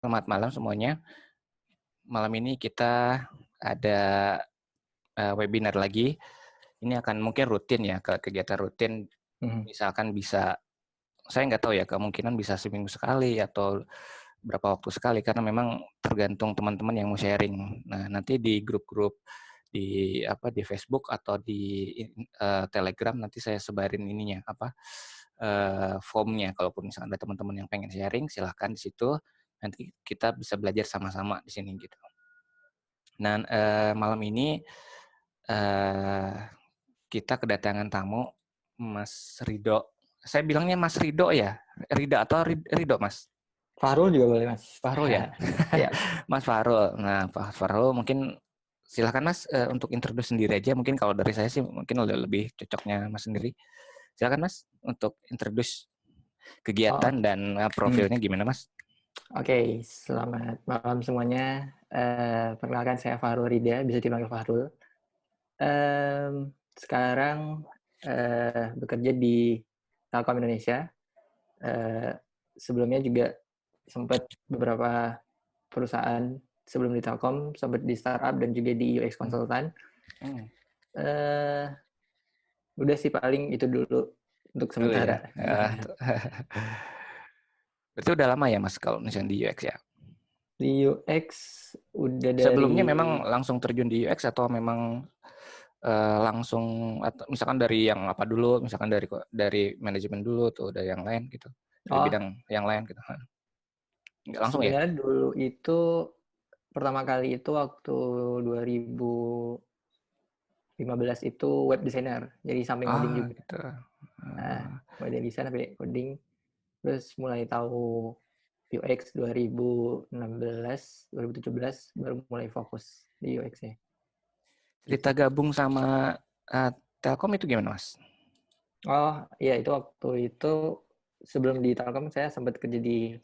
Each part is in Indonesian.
Selamat malam semuanya. Malam ini kita ada webinar lagi. Ini akan mungkin rutin ya, kegiatan rutin. Misalkan bisa, saya nggak tahu ya, kemungkinan bisa seminggu sekali atau berapa waktu sekali, karena memang tergantung teman-teman yang mau sharing. Nah, nanti di grup-grup di Facebook atau di Telegram nanti saya sebarin ininya formnya. Kalaupun misalkan ada teman-teman yang pengen sharing, silahkan di situ. Nanti kita bisa belajar sama-sama di sini gitu. Nah, malam ini kita kedatangan tamu Mas Rido. Saya bilangnya Mas Rido ya, Rida atau Rido Mas? Fahrul juga boleh, Mas. Fahrul ya, Ya. Mas Fahrul. Nah, Pak Fahrul mungkin silakan Mas untuk introduce sendiri aja. Mungkin kalau dari saya sih mungkin lebih cocoknya Mas sendiri. Silakan Mas untuk introduce kegiatan Oh, dan profilnya gimana Mas? Oke. Selamat malam semuanya. Perkenalkan saya Fahrul Rida, bisa dipanggil Fahrul. Sekarang bekerja di Telkom Indonesia. Eh, Sebelumnya juga sempat beberapa perusahaan sebelum di Telkom, sempat di startup dan juga di UX Consultant. Eh, Udah sih paling itu dulu untuk Dulu ya. sementara. Berarti udah lama ya Mas kalau misalnya di UX ya? Di UX udah Sebelumnya dari memang langsung terjun di UX atau memang langsung atau misalkan dari yang apa dulu, misalkan dari manajemen dulu tuh, dari yang lain gitu, dari oh bidang yang lain gitu. Nggak langsung ya? sebenarnya dulu itu pertama kali itu waktu 2015 itu web designer, jadi sambil ngoding Ah juga. gitu. Nah, Ah, mulai dari sana sampai coding, terus mulai tahu UX 2016, 2017 baru mulai fokus di UX-nya. cerita Gitu. gabung sama Telkom itu gimana Mas? Oh, iya itu waktu itu sebelum di Telkom saya sempat kerja di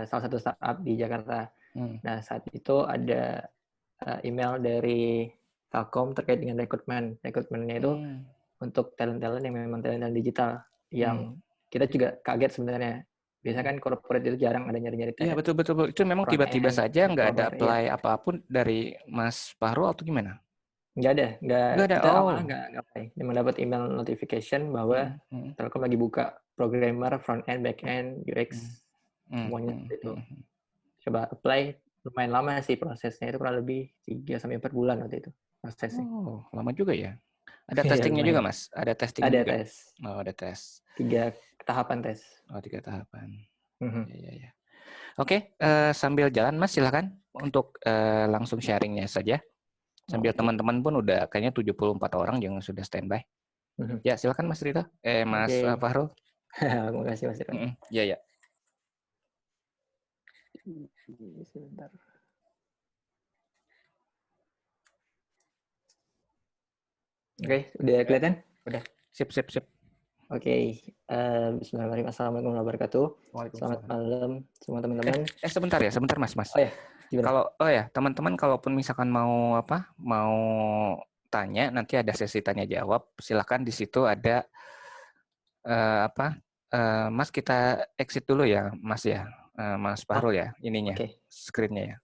salah satu startup di Jakarta. Hmm. Nah, saat itu ada email dari Telkom terkait dengan rekrutmen. Rekrutmennya itu Hmm. untuk talent-talent yang memang talent digital yang Hmm. kita juga kaget sebenarnya. Biasanya Hmm. kan corporate itu jarang ada nyari-nyari Iya talent betul betul betul. Itu memang front tiba-tiba end, saja nggak ada developer, ya. apply apapun dari Mas Fahru atau gimana? Nggak ada, nggak, Nggak ada. kita awalnya Oh. nggak apply. Cuma dapat email notification bahwa Hmm. Hmm. Telkom lagi buka programmer, front end, back end, Hmm. UX, Hmm. semuanya Hmm. itu. Hmm. Coba apply, lumayan lama sih prosesnya, itu kurang lebih 3 sampai 4 bulan waktu itu prosesnya. Oh, lama juga ya. Ada Ya testingnya juga, lumayan. Mas? Ada testingnya Ada juga? tes, Oh, ada tes. 3 tahapan tes. Oh, 3 tahapan. Mhm. Ya, ya, ya. Oke, sambil jalan, Mas, silakan untuk langsung sharingnya saja. Sambil Oke. teman-teman pun udah kayaknya 74 orang yang sudah standby. Mhm. Ya, silakan Mas Rito. Mas Oke. Fahrul. Terima kasih Mas Irwan. Ya, ya. Sebentar. Oke, udah Ya. kelihatan? Udah. Sip, sip, sip. Oke. Bismillahirrahmanirrahim. Assalamualaikum warahmatullahi wabarakatuh. Selamat Waalaikumsalam. malam semua teman-teman. Sebentar, Mas, Mas. Oh ya, gimana? Kalau oh ya, teman-teman kalaupun misalkan mau mau tanya, nanti ada sesi tanya jawab. Silakan di situ ada eh, apa? Mas kita exit dulu ya, Mas ya. Mas Oh, Fahrul ya, ininya, oke. screen-nya ya.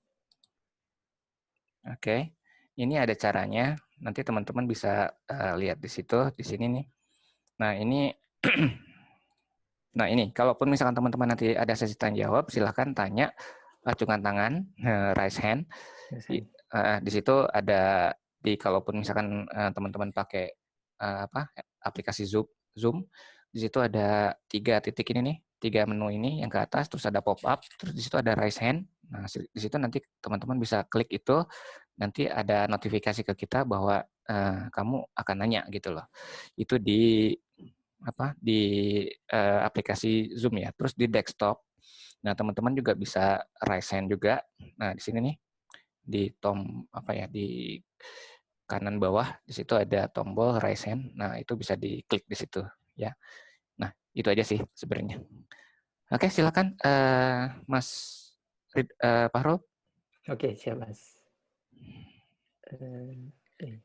Oke. Ini ada caranya. Nanti teman-teman bisa lihat di situ, di sini nih. Nah, ini nah ini kalaupun misalkan teman-teman nanti ada sesi tanya jawab, silakan tanya, acungkan tangan, raise hand. Di, di situ ada kalaupun misalkan teman-teman pakai aplikasi Zoom, di situ ada 3 titik ini nih, 3 menu ini yang ke atas, terus ada pop up, terus di situ ada raise hand. Nah, di situ nanti teman-teman bisa klik itu, nanti ada notifikasi ke kita bahwa kamu akan nanya gitu loh. Itu di aplikasi Zoom ya. Terus di desktop, nah teman-teman juga bisa raise hand juga. Nah, di sini nih di di kanan bawah di situ ada tombol raise hand. Nah, itu bisa diklik di situ ya. Nah, itu aja sih sebenarnya. Oke, silakan Mas Fahrul. Oke, siap Mas. Oke.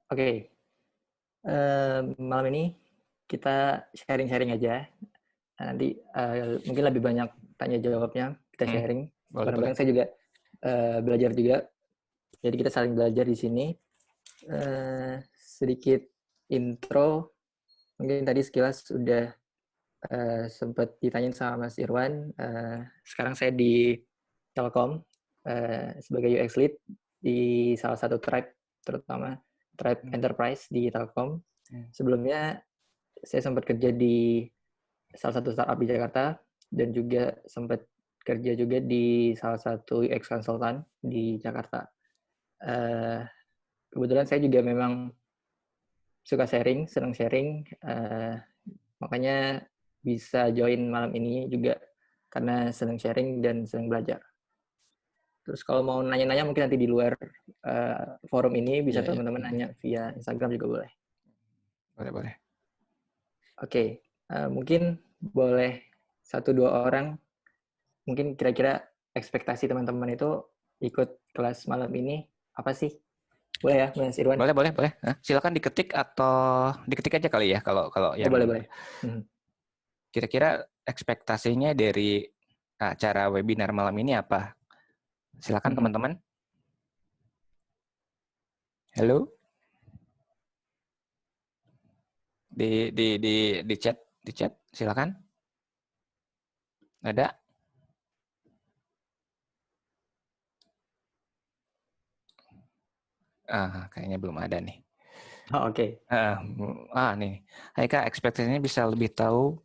Oke. Malam ini kita sharing-sharing aja. Nanti mungkin lebih banyak tanya jawabnya, kita sharing. Boleh, boleh. Bareng-bareng saya juga belajar juga. Jadi kita saling belajar di sini. Sedikit intro, mungkin tadi sekilas sudah sempat ditanyain sama Mas Irwan. Sekarang saya di Telkom sebagai UX lead di salah satu tribe, terutama tribe enterprise di Telkom. Sebelumnya saya sempat kerja di salah satu startup di Jakarta dan juga sempat kerja juga di salah satu UX consultant di Jakarta. Kebetulan saya juga memang suka sharing, senang sharing, makanya bisa join malam ini juga karena senang sharing dan senang belajar. Terus kalau mau nanya-nanya mungkin nanti di luar forum ini bisa teman-teman nanya via Instagram juga boleh. Boleh, boleh. Oke, mungkin boleh 1-2 orang, mungkin kira-kira ekspektasi teman-teman itu ikut kelas malam ini apa sih? Boleh ya, Mas Irwan? Boleh, boleh, boleh. Silakan diketik atau diketik aja kali ya kalau yang boleh, boleh. Kira-kira ekspektasinya dari acara webinar malam ini apa? Silakan teman-teman. Halo? Di chat silakan. Ada? Kayaknya belum ada nih. Oke. Nih. Hai Kak, ekspektasinya bisa lebih tahu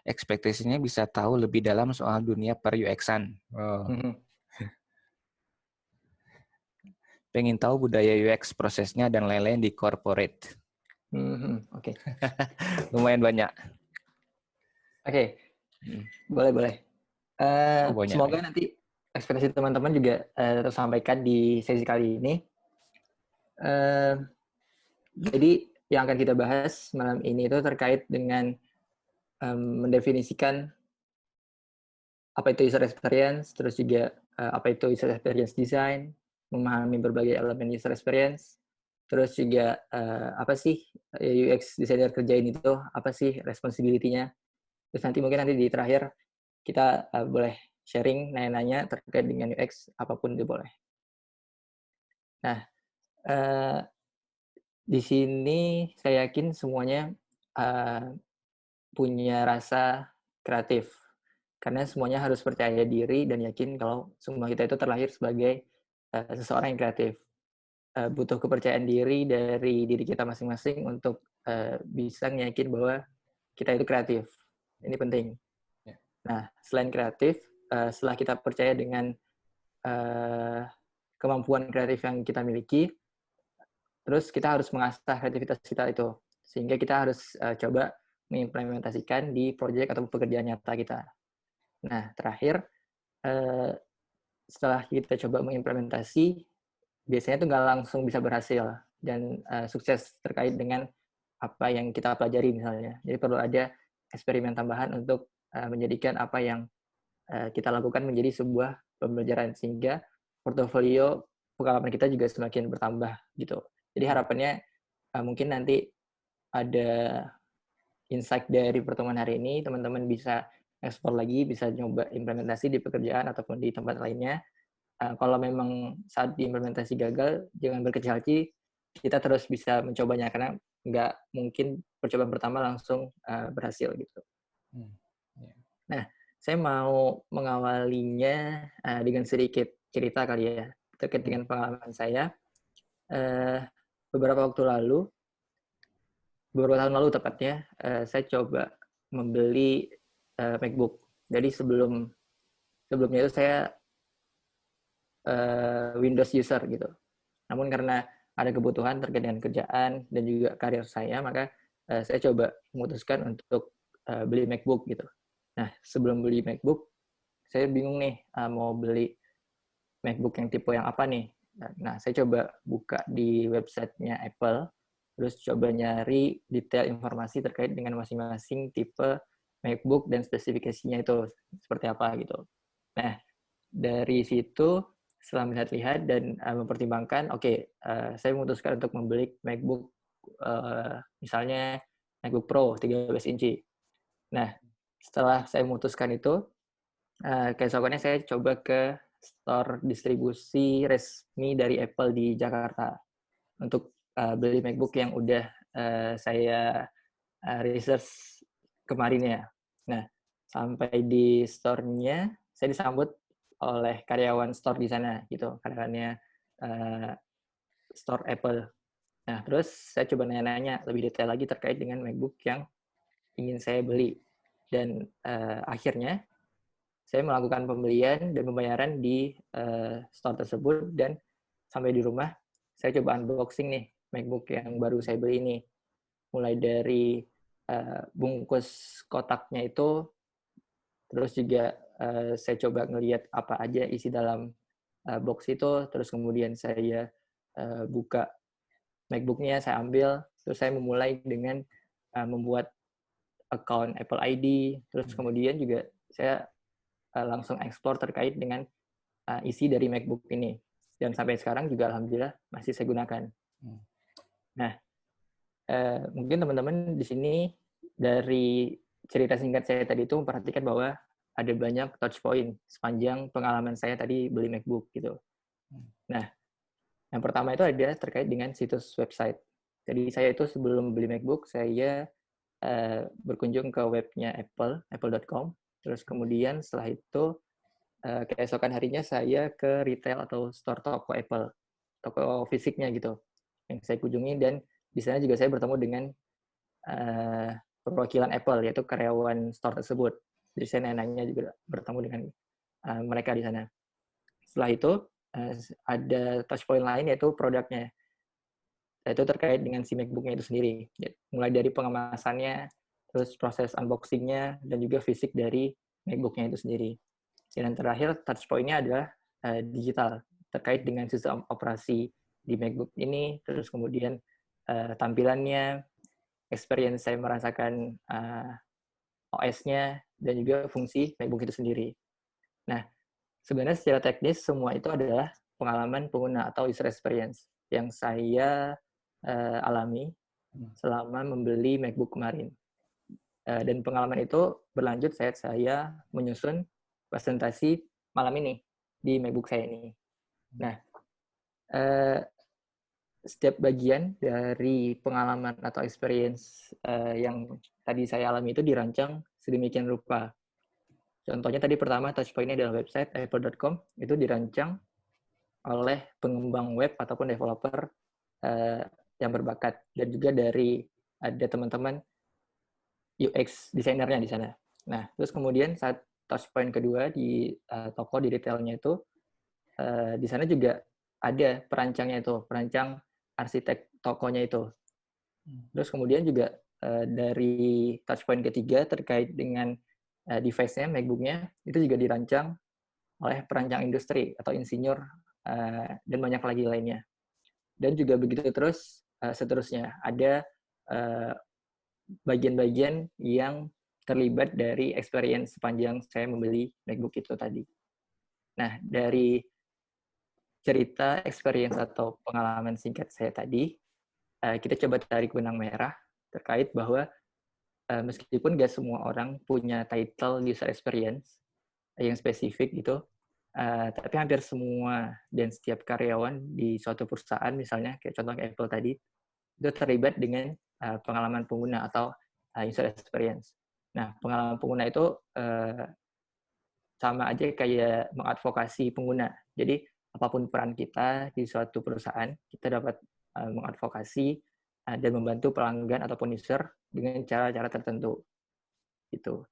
ekspektasinya bisa tahu lebih dalam soal dunia per UX-an. Pengen tahu budaya UX prosesnya dan lain-lain di corporate. Oke. Lumayan banyak. Oke. Boleh. Semoga ya. nanti ekspektasi teman-teman juga tersampaikan di sesi kali ini. Jadi yang akan kita bahas malam ini itu terkait dengan mendefinisikan apa itu user experience, terus juga apa itu user experience design, memahami berbagai elemen user experience, terus juga apa sih UX designer kerjain itu, apa sih responsibility-nya. Terus nanti di terakhir kita boleh sharing, nanya-nanya terkait dengan UX, apapun itu boleh. Nah, di sini saya yakin semuanya punya rasa kreatif. Karena semuanya harus percaya diri dan yakin kalau semua kita itu terlahir sebagai seseorang yang kreatif. Butuh kepercayaan diri dari diri kita masing-masing untuk bisa yakin bahwa kita itu kreatif. Ini penting. Nah, selain kreatif, setelah kita percaya dengan kemampuan kreatif yang kita miliki, terus kita harus mengasah kreativitas kita itu. Sehingga kita harus coba mengimplementasikan di proyek atau pekerjaan nyata kita. Nah, terakhir, setelah kita coba mengimplementasi, biasanya itu nggak langsung bisa berhasil dan sukses terkait dengan apa yang kita pelajari misalnya. Jadi perlu ada eksperimen tambahan untuk menjadikan apa yang kita lakukan menjadi sebuah pembelajaran sehingga portofolio pengalaman kita juga semakin bertambah gitu. Jadi harapannya mungkin nanti ada insight dari pertemuan hari ini, teman-teman bisa ekspor lagi, bisa nyoba implementasi di pekerjaan ataupun di tempat lainnya. Kalau memang saat diimplementasi gagal, jangan berkecil hati, kita terus bisa mencobanya karena nggak mungkin percobaan pertama langsung berhasil gitu. Nah, saya mau mengawalinya dengan sedikit cerita kali ya terkait dengan pengalaman saya. Beberapa tahun lalu tepatnya, saya coba membeli MacBook. Jadi sebelumnya itu saya Windows user gitu. Namun karena ada kebutuhan terkait dengan kerjaan dan juga karir saya, maka saya coba memutuskan untuk beli MacBook gitu. Nah, sebelum beli MacBook, saya bingung nih mau beli MacBook yang tipe yang apa nih. Nah, saya coba buka di websitenya Apple, terus coba nyari detail informasi terkait dengan masing-masing tipe MacBook dan spesifikasinya itu seperti apa gitu. Nah, dari situ setelah melihat-lihat dan mempertimbangkan, saya memutuskan untuk membeli MacBook misalnya MacBook Pro 13 inci. Nah, setelah saya memutuskan itu, keesokannya saya coba ke store distribusi resmi dari Apple di Jakarta untuk beli MacBook yang udah saya research kemarin ya. Nah, sampai di store-nya, saya disambut oleh karyawan store di sana, gitu. Karyawannya store Apple. Nah, terus saya coba nanya-nanya lebih detail lagi terkait dengan MacBook yang ingin saya beli. Dan akhirnya, saya melakukan pembelian dan pembayaran di store tersebut, dan sampai di rumah, saya coba unboxing nih MacBook yang baru saya beli ini. Mulai dari bungkus kotaknya itu, terus juga saya coba ngelihat apa aja isi dalam box itu, terus kemudian saya buka MacBook-nya, saya ambil, terus saya memulai dengan membuat account Apple ID, terus kemudian juga saya langsung explore terkait dengan isi dari MacBook ini. Dan sampai sekarang juga alhamdulillah masih saya gunakan. Nah, mungkin teman-teman di sini dari cerita singkat saya tadi itu memperhatikan bahwa ada banyak touch point sepanjang pengalaman saya tadi beli MacBook gitu. Nah, yang pertama itu ada terkait dengan situs website. Jadi saya itu sebelum beli MacBook, saya berkunjung ke webnya Apple, apple.com. Terus kemudian setelah itu, keesokan harinya saya ke retail atau store toko Apple, toko fisiknya gitu, yang saya kunjungi, dan di sana juga saya bertemu dengan perwakilan Apple, yaitu karyawan store tersebut. Jadi saya nanya juga bertemu dengan mereka di sana. Setelah itu, ada touch point lain yaitu produknya. Itu terkait dengan si MacBook-nya itu sendiri. Mulai dari pengemasannya, terus proses unboxing-nya, dan juga fisik dari MacBook-nya itu sendiri. Dan terakhir, touch point-nya adalah digital, terkait dengan sistem operasi di MacBook ini, terus kemudian tampilannya, experience saya merasakan OS-nya, dan juga fungsi MacBook itu sendiri. Nah, sebenarnya secara teknis, semua itu adalah pengalaman pengguna atau user experience yang saya alami selama membeli MacBook kemarin. Dan pengalaman itu berlanjut saat saya menyusun presentasi malam ini di MacBook saya ini. Nah, setiap bagian dari pengalaman atau experience yang tadi saya alami itu dirancang sedemikian rupa. Contohnya tadi pertama touchpoint-nya adalah website apple.com, itu dirancang oleh pengembang web ataupun developer yang berbakat, dan juga dari ada teman-teman UX designernya di sana. Nah, terus kemudian saat touchpoint kedua di toko di retailnya itu, di sana juga ada perancangnya itu, perancang arsitek tokonya itu. Terus kemudian juga dari touchpoint ketiga terkait dengan device-nya, MacBook-nya, itu juga dirancang oleh perancang industri atau insinyur dan banyak lagi lainnya. Dan juga begitu terus seterusnya. Ada bagian-bagian yang terlibat dari experience sepanjang saya membeli MacBook itu tadi. Nah, dari cerita experience atau pengalaman singkat saya tadi, kita coba tarik benang merah terkait bahwa meskipun gak semua orang punya title user experience yang spesifik gitu, tapi hampir semua dan setiap karyawan di suatu perusahaan, misalnya kayak contoh Apple tadi, itu terlibat dengan pengalaman pengguna atau user experience. Nah, pengalaman pengguna itu sama aja kayak mengadvokasi pengguna. Jadi, apapun peran kita di suatu perusahaan, kita dapat mengadvokasi dan membantu pelanggan ataupun user dengan cara-cara tertentu. Gitu.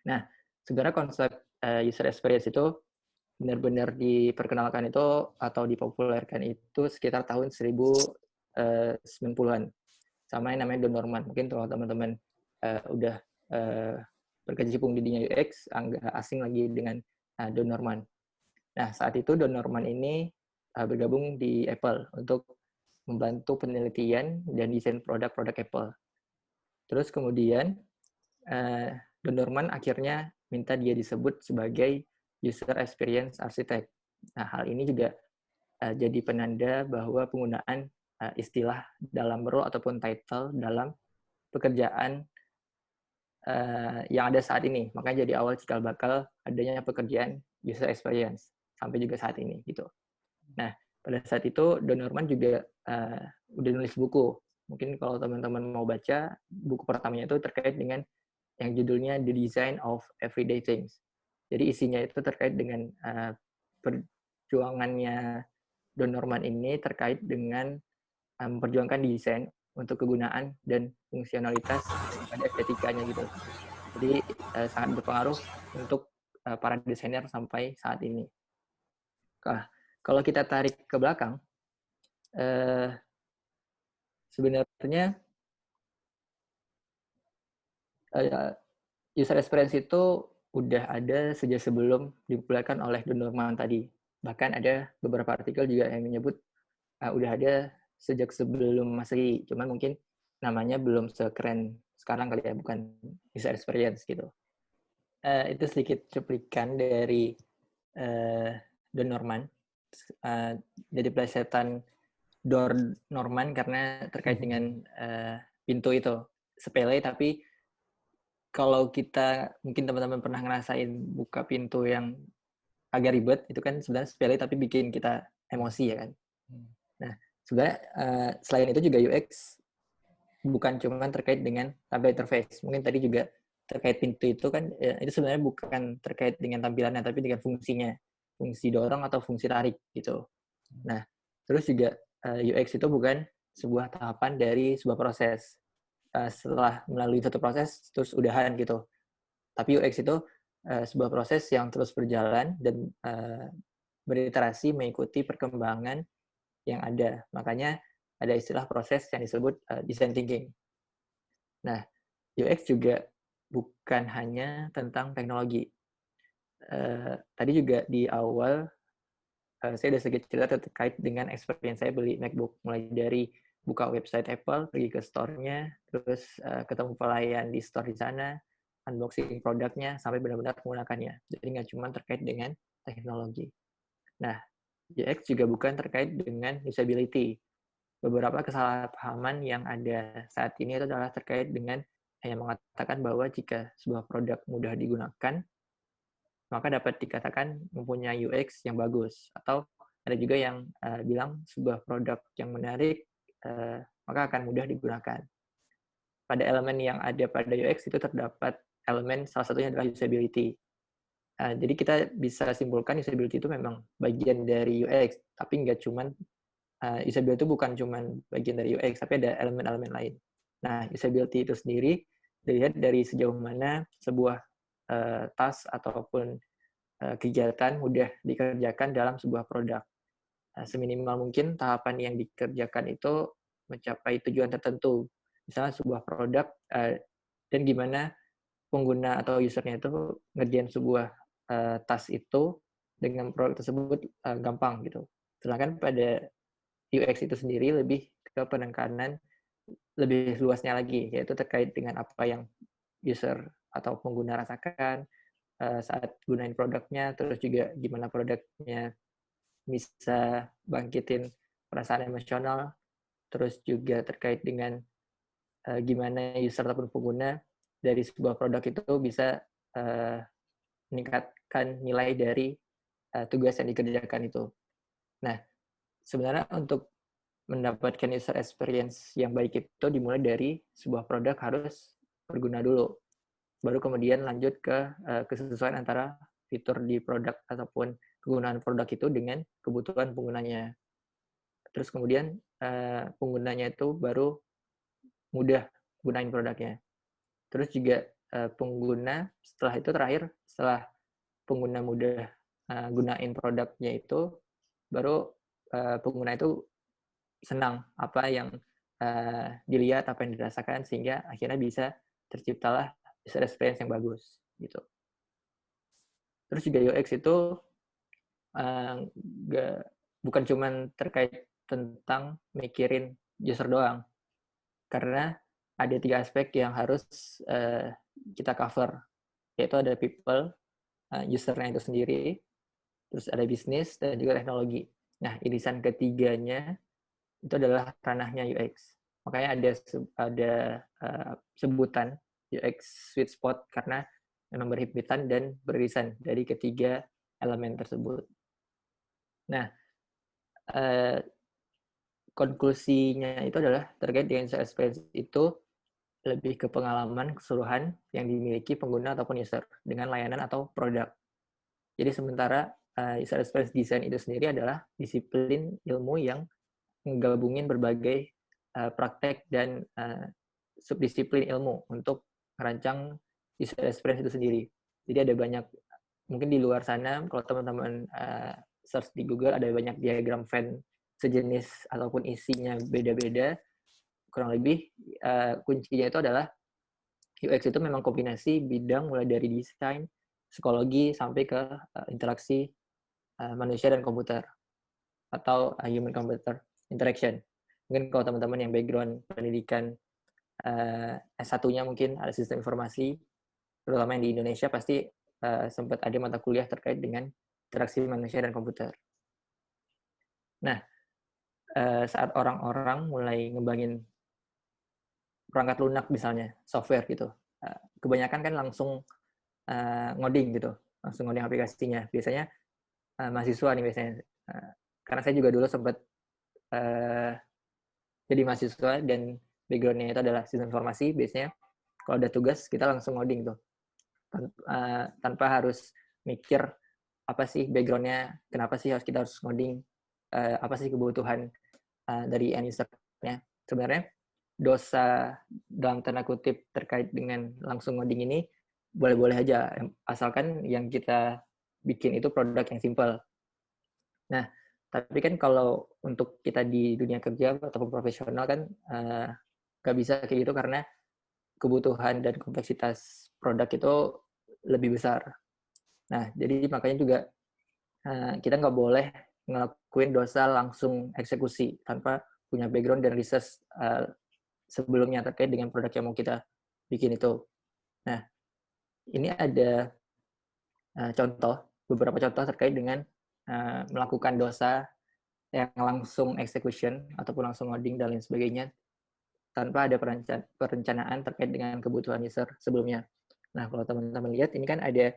Nah, sebenarnya konsep user experience itu benar-benar diperkenalkan itu atau dipopulerkan itu sekitar tahun 1090-an. Sama yang namanya Don Norman. Mungkin kalau teman-teman udah berkecimpung di dunia UX, nggak asing lagi dengan Don Norman. Nah, saat itu Don Norman ini bergabung di Apple untuk membantu penelitian dan desain produk-produk Apple. Terus kemudian Don Norman akhirnya minta dia disebut sebagai User Experience Architect. Nah, hal ini juga jadi penanda bahwa penggunaan istilah dalam role ataupun title dalam pekerjaan yang ada saat ini. Makanya jadi awal cikal bakal adanya pekerjaan user experience sampai juga saat ini gitu. Nah, pada saat itu Don Norman juga udah nulis buku. Mungkin kalau teman-teman mau baca, buku pertamanya itu terkait dengan yang judulnya The Design of Everyday Things. Jadi isinya itu terkait dengan perjuangannya Don Norman ini terkait dengan memperjuangkan desain untuk kegunaan dan fungsionalitas pada estetikanya gitu. Jadi sangat berpengaruh untuk para desainer sampai saat ini. Nah, kalau kita tarik ke belakang, sebenarnya user experience itu udah ada sejak sebelum dipopulerkan oleh Don Norman tadi. Bahkan ada beberapa artikel juga yang menyebut udah ada sejak sebelum Masehi. Cuman mungkin namanya belum sekeren sekarang kali ya, bukan user experience gitu. Itu sedikit cuplikan dari Don Norman. Jadi plesetan Door Norman karena terkait dengan pintu itu. Sepele, tapi kalau kita, mungkin teman-teman pernah ngerasain buka pintu yang agak ribet, itu kan sebenarnya sepele tapi bikin kita emosi ya kan. Nah, sebenarnya selain itu juga UX bukan cuma terkait dengan tampilan interface. Mungkin tadi juga terkait pintu itu kan, ya, itu sebenarnya bukan terkait dengan tampilannya, tapi dengan fungsinya. Fungsi dorong atau fungsi tarik gitu. Nah, terus juga UX itu bukan sebuah tahapan dari sebuah proses. Setelah melalui satu proses, terus udahan gitu. Tapi UX itu sebuah proses yang terus berjalan dan beriterasi mengikuti perkembangan yang ada. Makanya ada istilah proses yang disebut design thinking. Nah, UX juga bukan hanya tentang teknologi. Tadi juga di awal saya udah sedikit cerita terkait dengan experience saya beli MacBook, mulai dari buka website Apple, pergi ke store-nya, terus ketemu pelayan di store di sana, unboxing produknya, sampai benar-benar menggunakannya. Jadi nggak cuma terkait dengan teknologi. Nah, UX juga bukan terkait dengan usability. Beberapa kesalahpahaman yang ada saat ini itu adalah terkait dengan yang mengatakan bahwa jika sebuah produk mudah digunakan, maka dapat dikatakan mempunyai UX yang bagus. Atau ada juga yang bilang sebuah produk yang menarik, maka akan mudah digunakan. Pada elemen yang ada pada UX itu terdapat elemen, salah satunya adalah usability. Jadi kita bisa simpulkan usability itu memang bagian dari UX, tapi nggak cuman usability itu bukan cuman bagian dari UX, tapi ada elemen-elemen lain. Nah, usability itu sendiri dilihat dari sejauh mana sebuah task ataupun kegiatan mudah dikerjakan dalam sebuah produk. Seminimal mungkin tahapan yang dikerjakan itu mencapai tujuan tertentu. Misalnya sebuah produk dan gimana pengguna atau usernya itu ngerjain sebuah task itu dengan produk tersebut gampang gitu. Sedangkan pada UX itu sendiri lebih ke penekanan lebih luasnya lagi, yaitu terkait dengan apa yang user atau pengguna rasakan saat gunain produknya, terus juga gimana produknya bisa bangkitin perasaan emosional, terus juga terkait dengan gimana user ataupun pengguna dari sebuah produk itu bisa meningkatkan nilai dari tugas yang dikerjakan itu. Nah, sebenarnya untuk mendapatkan user experience yang baik itu dimulai dari sebuah produk harus berguna dulu. Baru kemudian lanjut ke kesesuaian antara fitur di produk ataupun kegunaan produk itu dengan kebutuhan penggunanya. Terus kemudian penggunanya itu baru mudah gunain produknya. Terus juga pengguna setelah itu terakhir, setelah pengguna mudah gunain produknya itu, baru pengguna itu senang apa yang dilihat, apa yang dirasakan, sehingga akhirnya bisa terciptalah user experience yang bagus gitu. Terus juga UX itu bukan cuma terkait tentang mikirin user doang, karena ada 3 aspek yang harus kita cover, yaitu ada people, usernya itu sendiri, terus ada bisnis, dan juga teknologi. Nah, irisan ketiganya itu adalah ranahnya UX. Makanya ada sebutan UX sweet spot karena memang berhimpitan dan beririsan dari ketiga elemen tersebut. Nah, eh, konklusinya itu adalah terkait dengan user experience itu lebih ke pengalaman keseluruhan yang dimiliki pengguna ataupun user dengan layanan atau produk. Jadi sementara user experience design itu sendiri adalah disiplin ilmu yang menggabungin berbagai praktek dan subdisiplin ilmu untuk merancang user experience itu sendiri. Jadi ada banyak, mungkin di luar sana kalau teman-teman search di Google ada banyak diagram Venn sejenis ataupun isinya beda-beda. Kurang lebih kuncinya itu adalah UX itu memang kombinasi bidang mulai dari desain, psikologi sampai ke interaksi manusia dan komputer atau human computer interaction. Mungkin kalau teman-teman yang background pendidikan S1-nya mungkin ada sistem informasi, terutama yang di Indonesia pasti sempat ada mata kuliah terkait dengan interaksi manusia dan komputer. Nah, saat orang-orang mulai ngembangin perangkat lunak misalnya, software gitu, kebanyakan kan langsung ngoding gitu, langsung ngoding aplikasinya. Biasanya mahasiswa nih biasanya, karena saya juga dulu sempat jadi mahasiswa dan background-nya itu adalah sistem informasi, biasanya kalau ada tugas kita langsung ngoding tuh, tanpa harus mikir apa sih background-nya, kenapa sih kita harus ngoding, apa sih kebutuhan dari end user-nya. Sebenarnya dosa dalam tanda kutip terkait dengan langsung ngoding ini boleh-boleh aja, asalkan yang kita bikin itu produk yang simple. Nah, tapi kan kalau untuk kita di dunia kerja ataupun profesional kan nggak bisa kayak gitu karena kebutuhan dan kompleksitas produk itu lebih besar. Nah, jadi makanya juga kita nggak boleh ngelakuin dosa langsung eksekusi tanpa punya background dan research sebelumnya terkait dengan produk yang mau kita bikin itu. Nah, ini ada beberapa contoh terkait dengan melakukan dosa yang langsung execution ataupun langsung loading dan lain sebagainya tanpa ada perencanaan terkait dengan kebutuhan user sebelumnya. Nah, kalau teman-teman lihat ini kan ada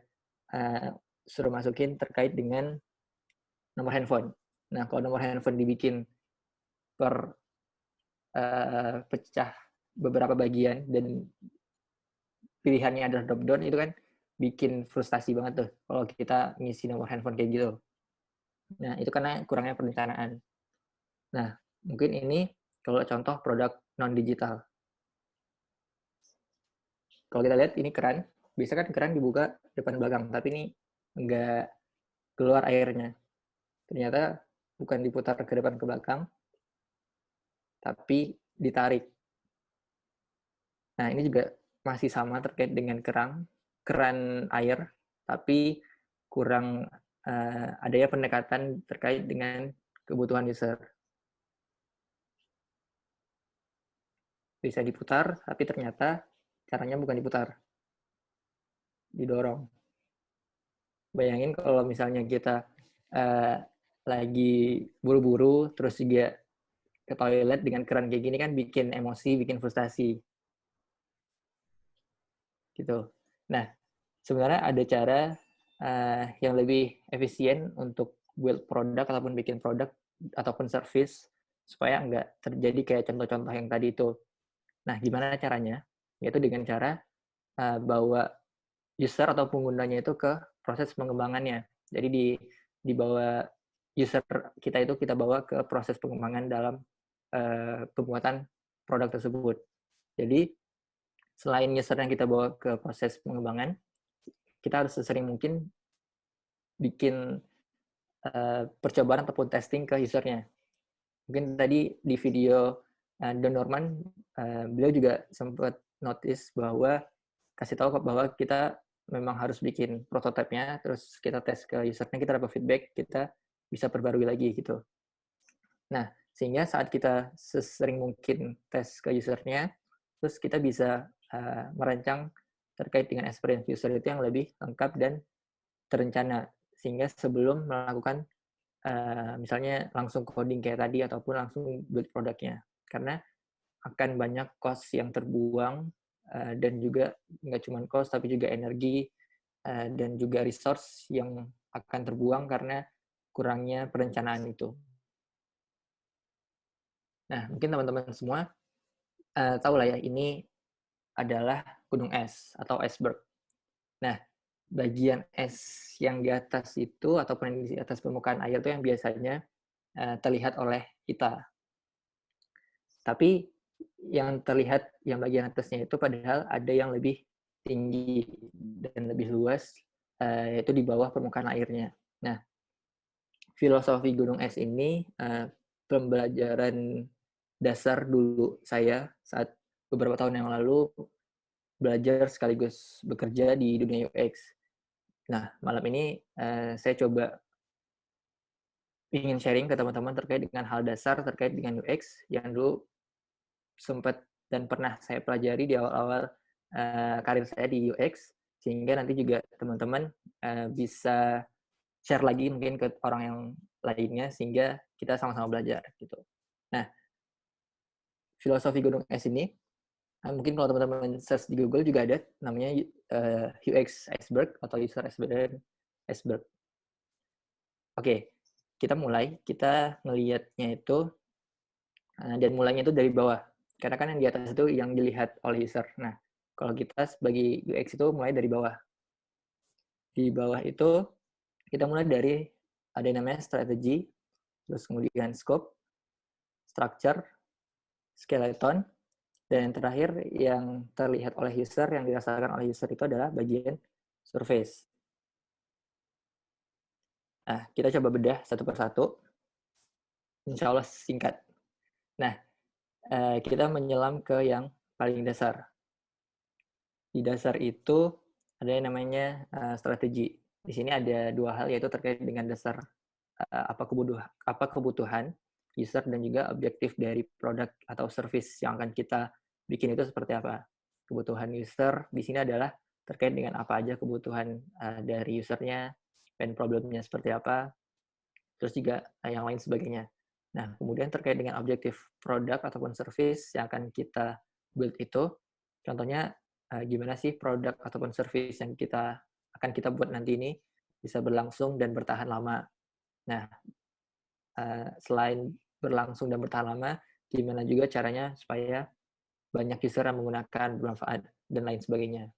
suruh masukin terkait dengan nomor handphone. Nah, kalau nomor handphone dibikin per pecah beberapa bagian dan pilihannya adalah drop down, itu kan bikin frustasi banget tuh kalau kita ngisi nomor handphone kayak gitu. Nah, itu karena kurangnya perencanaan. Nah, mungkin ini kalau contoh produk non-digital. Kalau kita lihat ini keran, bisa kan keran dibuka depan belakang, tapi ini nggak keluar airnya. Ternyata bukan diputar ke depan ke belakang, tapi ditarik. Nah, ini juga masih sama terkait dengan keran air, tapi kurang adanya pendekatan terkait dengan kebutuhan user. Bisa diputar, tapi ternyata caranya bukan diputar, didorong. Bayangin kalau misalnya kita lagi buru-buru, terus juga ke toilet dengan keran kayak gini kan bikin emosi, bikin frustasi. Gitu. Nah, sebenarnya ada cara yang lebih efisien untuk build produk ataupun bikin produk ataupun service supaya nggak terjadi kayak contoh-contoh yang tadi itu. Nah, gimana caranya? Yaitu dengan cara bawa user atau penggunanya itu ke proses pengembangannya. Jadi dibawa user kita itu kita bawa ke proses pengembangan dalam pembuatan produk tersebut. Jadi selain user yang kita bawa ke proses pengembangan, kita harus sesering mungkin bikin percobaan ataupun testing ke usernya. Mungkin tadi di video Don Norman, beliau juga sempat notice bahwa kasih tahu bahwa kita memang harus bikin prototipenya, terus kita tes ke usernya, kita dapat feedback, kita bisa perbarui lagi gitu. Nah, sehingga saat kita sesering mungkin tes ke usernya, terus kita bisa merancang terkait dengan experience user itu yang lebih lengkap dan terencana, sehingga sebelum melakukan misalnya langsung coding kayak tadi ataupun langsung build produknya. Karena akan banyak cost yang terbuang, dan juga nggak cuma cost tapi juga energi, dan juga resource yang akan terbuang karena kurangnya perencanaan itu. Nah, mungkin teman-teman semua tahu lah ya, ini adalah gunung es atau iceberg. Nah, bagian es yang di atas itu ataupun yang di atas permukaan air itu yang biasanya terlihat oleh kita. Tapi yang terlihat yang bagian atasnya itu padahal ada yang lebih tinggi dan lebih luas, yaitu di bawah permukaan airnya. Nah, filosofi gunung es ini pembelajaran dasar dulu saya saat beberapa tahun yang lalu belajar sekaligus bekerja di dunia UX. Nah, malam ini saya coba ingin sharing ke teman-teman terkait dengan hal dasar terkait dengan UX yang dulu sempat dan pernah saya pelajari di awal-awal karir saya di UX, sehingga nanti juga teman-teman bisa share lagi mungkin ke orang yang lainnya sehingga kita sama-sama belajar gitu. Nah, filosofi gunung es ini mungkin kalau teman-teman search di Google juga ada namanya UX iceberg atau user experience iceberg. Oke, kita mulai. Kita ngelihatnya itu dan mulainya itu dari bawah. Karena kan yang di atas itu yang dilihat oleh user. Nah, kalau kita sebagai UX itu mulai dari bawah. Di bawah itu kita mulai dari ada yang namanya strategi, terus kemudian scope, structure, skeleton, dan yang terakhir yang terlihat oleh user, yang dirasakan oleh user itu adalah bagian surface. Nah, kita coba bedah satu persatu. Insya Allah singkat. Nah, kita menyelam ke yang paling dasar. Di dasar itu ada yang namanya strategi. Di sini ada dua hal, yaitu terkait dengan dasar apa kebutuhan user dan juga objektif dari produk atau service yang akan kita bikin itu seperti apa. Kebutuhan user di sini adalah terkait dengan apa aja kebutuhan dari usernya, pain problemnya seperti apa, terus juga yang lain sebagainya. Nah, kemudian terkait dengan objektif produk ataupun service yang akan kita build itu, contohnya gimana sih produk ataupun service yang akan kita buat nanti ini bisa berlangsung dan bertahan lama. Nah, selain berlangsung dan bertahan lama, gimana juga caranya supaya banyak user yang menggunakan, bermanfaat, dan lain sebagainya.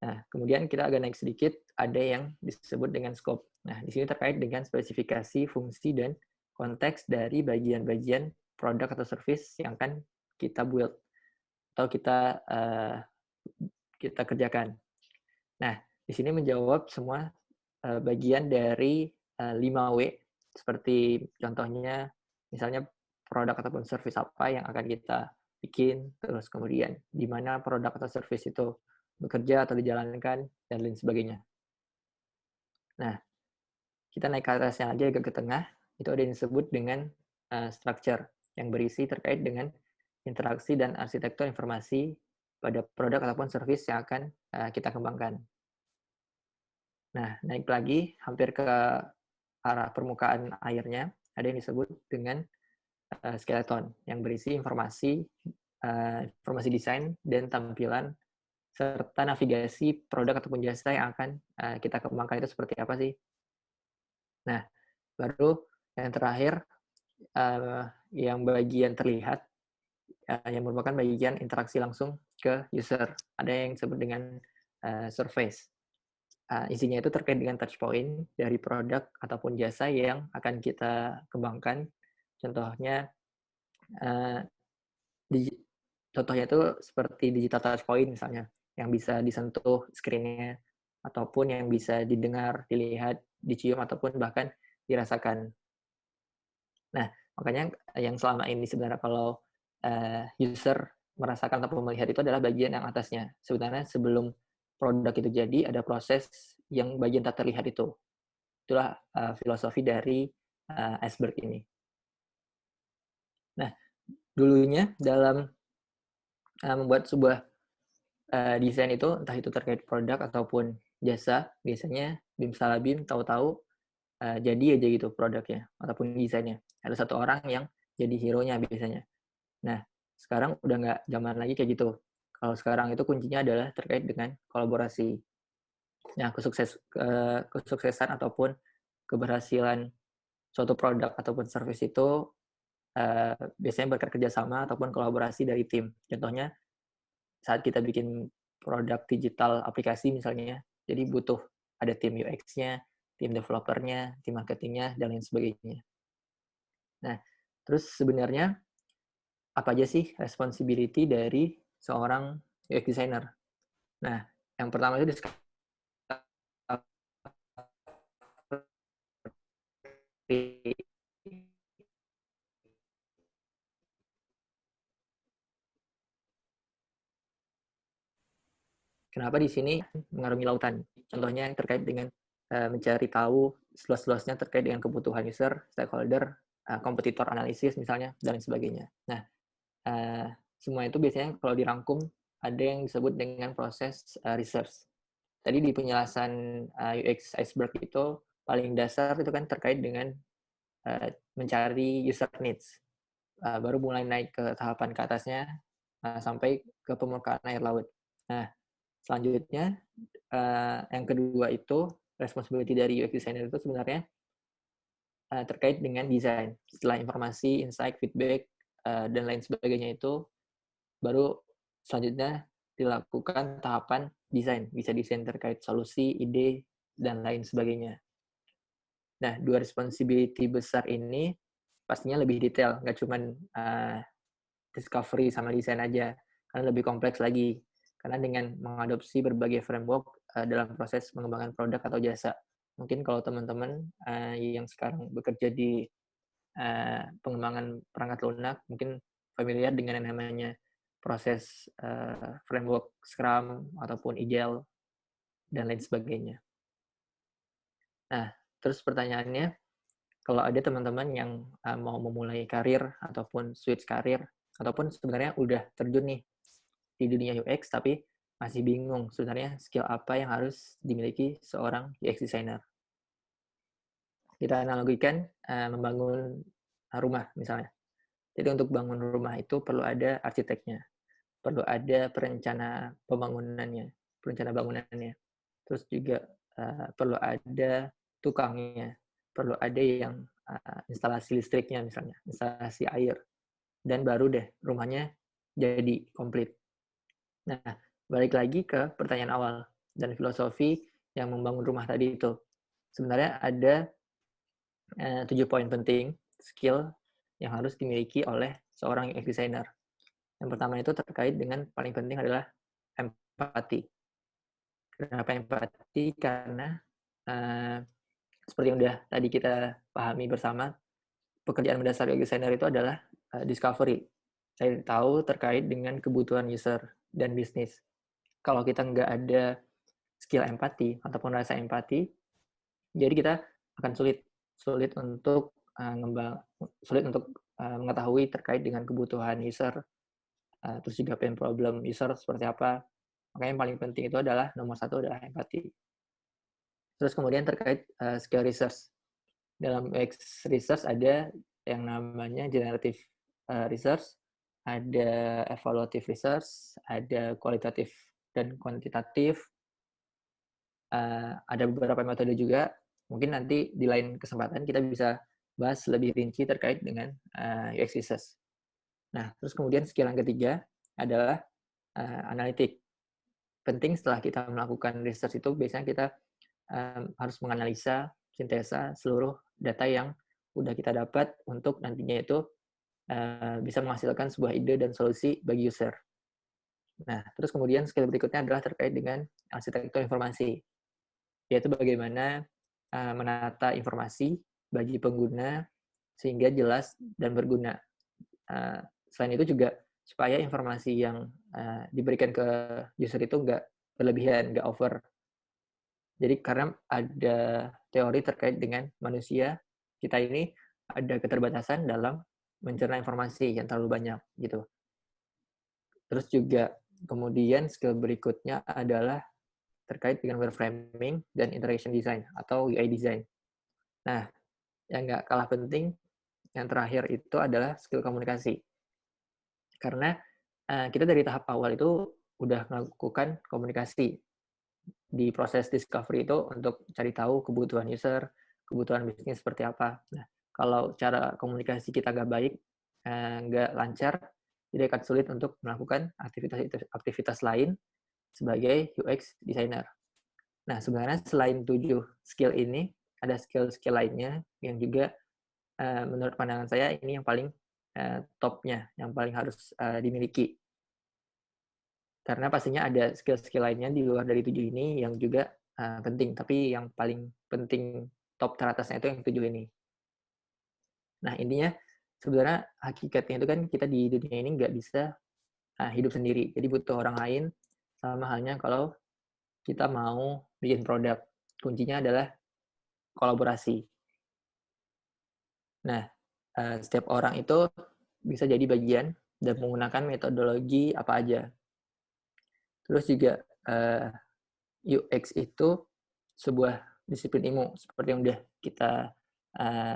Nah, kemudian kita agak naik sedikit, ada yang disebut dengan scope. Nah, di sini terkait dengan spesifikasi, fungsi, dan konteks dari bagian-bagian produk atau service yang akan kita build atau kita kerjakan. Nah, di sini menjawab semua bagian dari 5W, seperti contohnya misalnya produk ataupun service apa yang akan kita bikin, terus kemudian di mana produk atau service itu bekerja atau dijalankan, dan lain sebagainya. Nah, kita naik ke atasnya aja agak ke tengah, itu ada yang disebut dengan structure, yang berisi terkait dengan interaksi dan arsitektur informasi pada produk ataupun service yang akan kita kembangkan. Nah, naik lagi hampir ke arah permukaan airnya, ada yang disebut dengan skeleton, yang berisi informasi desain dan tampilan serta navigasi produk ataupun jasa yang akan kita kembangkan itu seperti apa sih. Nah, baru yang terakhir yang bagian terlihat yang merupakan bagian interaksi langsung ke user. Ada yang disebut dengan surface. Isinya itu terkait dengan touch point dari produk ataupun jasa yang akan kita kembangkan. Contohnya contohnya itu seperti digital touch point misalnya, yang bisa disentuh screen-nya, ataupun yang bisa didengar, dilihat, dicium, ataupun bahkan dirasakan. Nah, makanya yang selama ini sebenarnya kalau user merasakan ataupun melihat itu adalah bagian yang atasnya. Sebenarnya sebelum produk itu jadi, ada proses yang bagian tak terlihat itu. Itulah filosofi dari iceberg ini. Nah, dulunya dalam membuat sebuah desain itu, entah itu terkait produk ataupun jasa, biasanya bim salah bim, tahu-tahu jadi aja gitu produknya ataupun desainnya. Ada satu orang yang jadi hero-nya biasanya. Nah, sekarang udah nggak zaman lagi kayak gitu. Kalau sekarang itu kuncinya adalah terkait dengan kolaborasi. Nah, kesuksesan ataupun keberhasilan suatu produk ataupun service itu biasanya berkat kerjasama ataupun kolaborasi dari tim. Contohnya saat kita bikin produk digital aplikasi misalnya, jadi butuh ada tim UX-nya, tim developer-nya, tim marketing-nya, dan lain sebagainya. Nah, terus sebenarnya apa aja sih responsibility dari seorang UX designer? Nah, yang pertama itu discovery. Kenapa di sini mengarungi lautan? Contohnya yang terkait dengan mencari tahu seluas-luasnya terkait dengan kebutuhan user, stakeholder, kompetitor analisis misalnya, dan lain sebagainya. Nah, semua itu biasanya kalau dirangkum ada yang disebut dengan proses research. Tadi di penjelasan UX Iceberg itu paling dasar itu kan terkait dengan mencari user needs. Baru mulai naik ke tahapan ke atasnya sampai ke permukaan air laut. Nah, selanjutnya yang kedua itu responsibility dari UX designer itu sebenarnya terkait dengan desain. Setelah informasi, insight, feedback, dan lain sebagainya itu baru selanjutnya dilakukan tahapan desain. Bisa desain terkait solusi, ide, dan lain sebagainya. Nah, dua responsibility besar ini pastinya lebih detail, nggak cuma discovery sama desain aja, karena lebih kompleks lagi. Karena dengan mengadopsi berbagai framework dalam proses mengembangkan produk atau jasa. Mungkin kalau teman-teman yang sekarang bekerja di pengembangan perangkat lunak, mungkin familiar dengan yang namanya proses framework Scrum ataupun Agile dan lain sebagainya. Nah, terus pertanyaannya, kalau ada teman-teman yang mau memulai karir ataupun switch karir, ataupun sebenarnya udah terjun nih di dunia UX tapi masih bingung sebenarnya skill apa yang harus dimiliki seorang UX designer. Kita analogikan membangun rumah misalnya. Jadi untuk bangun rumah itu perlu ada arsiteknya, perlu ada perencana bangunannya. Terus juga perlu ada tukangnya, perlu ada yang instalasi listriknya misalnya, instalasi air, dan baru deh rumahnya jadi komplit. Nah, balik lagi ke pertanyaan awal dan filosofi yang membangun rumah tadi itu. Sebenarnya ada 7 poin penting skill yang harus dimiliki oleh seorang UX designer. Yang pertama itu terkait dengan paling penting adalah empati. Kenapa empati? Karena uh, seperti yang udah tadi kita pahami bersama, pekerjaan mendasar UX designer itu adalah discovery. Saya tahu terkait dengan kebutuhan user dan bisnis. Kalau kita nggak ada skill empati ataupun rasa empati, jadi kita akan sulit untuk mengetahui terkait dengan kebutuhan user, terus juga pain problem user seperti apa. Makanya yang paling penting itu adalah nomor satu adalah empati. Terus kemudian terkait skill research. Dalam UX research ada yang namanya generative research, ada evaluative research, ada kualitatif dan kuantitatif, ada beberapa metode juga. Mungkin nanti di lain kesempatan kita bisa bahas lebih rinci terkait dengan UX research. Nah, terus kemudian skill yang ketiga adalah analitik. Penting setelah kita melakukan research itu biasanya kita harus menganalisa, sintesa seluruh data yang udah kita dapat untuk nantinya itu bisa menghasilkan sebuah ide dan solusi bagi user. Nah, terus kemudian skill berikutnya adalah terkait dengan arsitektur informasi, yaitu bagaimana menata informasi bagi pengguna sehingga jelas dan berguna. Selain itu juga supaya informasi yang diberikan ke user itu nggak berlebihan, nggak over. Jadi karena ada teori terkait dengan manusia, kita ini ada keterbatasan dalam mencerna informasi yang terlalu banyak gitu. Terus juga kemudian skill berikutnya adalah terkait dengan wireframing dan interaction design atau UI design. Nah, yang nggak kalah penting, yang terakhir itu adalah skill komunikasi. Karena kita dari tahap awal itu udah melakukan komunikasi di proses discovery itu untuk cari tahu kebutuhan user, kebutuhan bisnis seperti apa. Nah, kalau cara komunikasi kita nggak baik, nggak lancar, jadi akan sulit untuk melakukan aktivitas lain sebagai UX designer. Nah, sebenarnya selain 7 skill ini, ada skill-skill lainnya yang juga menurut pandangan saya ini yang paling topnya, yang paling harus dimiliki. Karena pastinya ada skill-skill lainnya di luar dari 7 ini yang juga penting, tapi yang paling penting top teratasnya itu yang 7 ini. Nah, intinya sebenarnya hakikatnya itu kan kita di dunia ini nggak bisa hidup sendiri. Jadi butuh orang lain, sama halnya kalau kita mau bikin produk. Kuncinya adalah kolaborasi. Nah, setiap orang itu bisa jadi bagian dan menggunakan metodologi apa aja. Terus juga UX itu sebuah disiplin ilmu seperti yang udah kita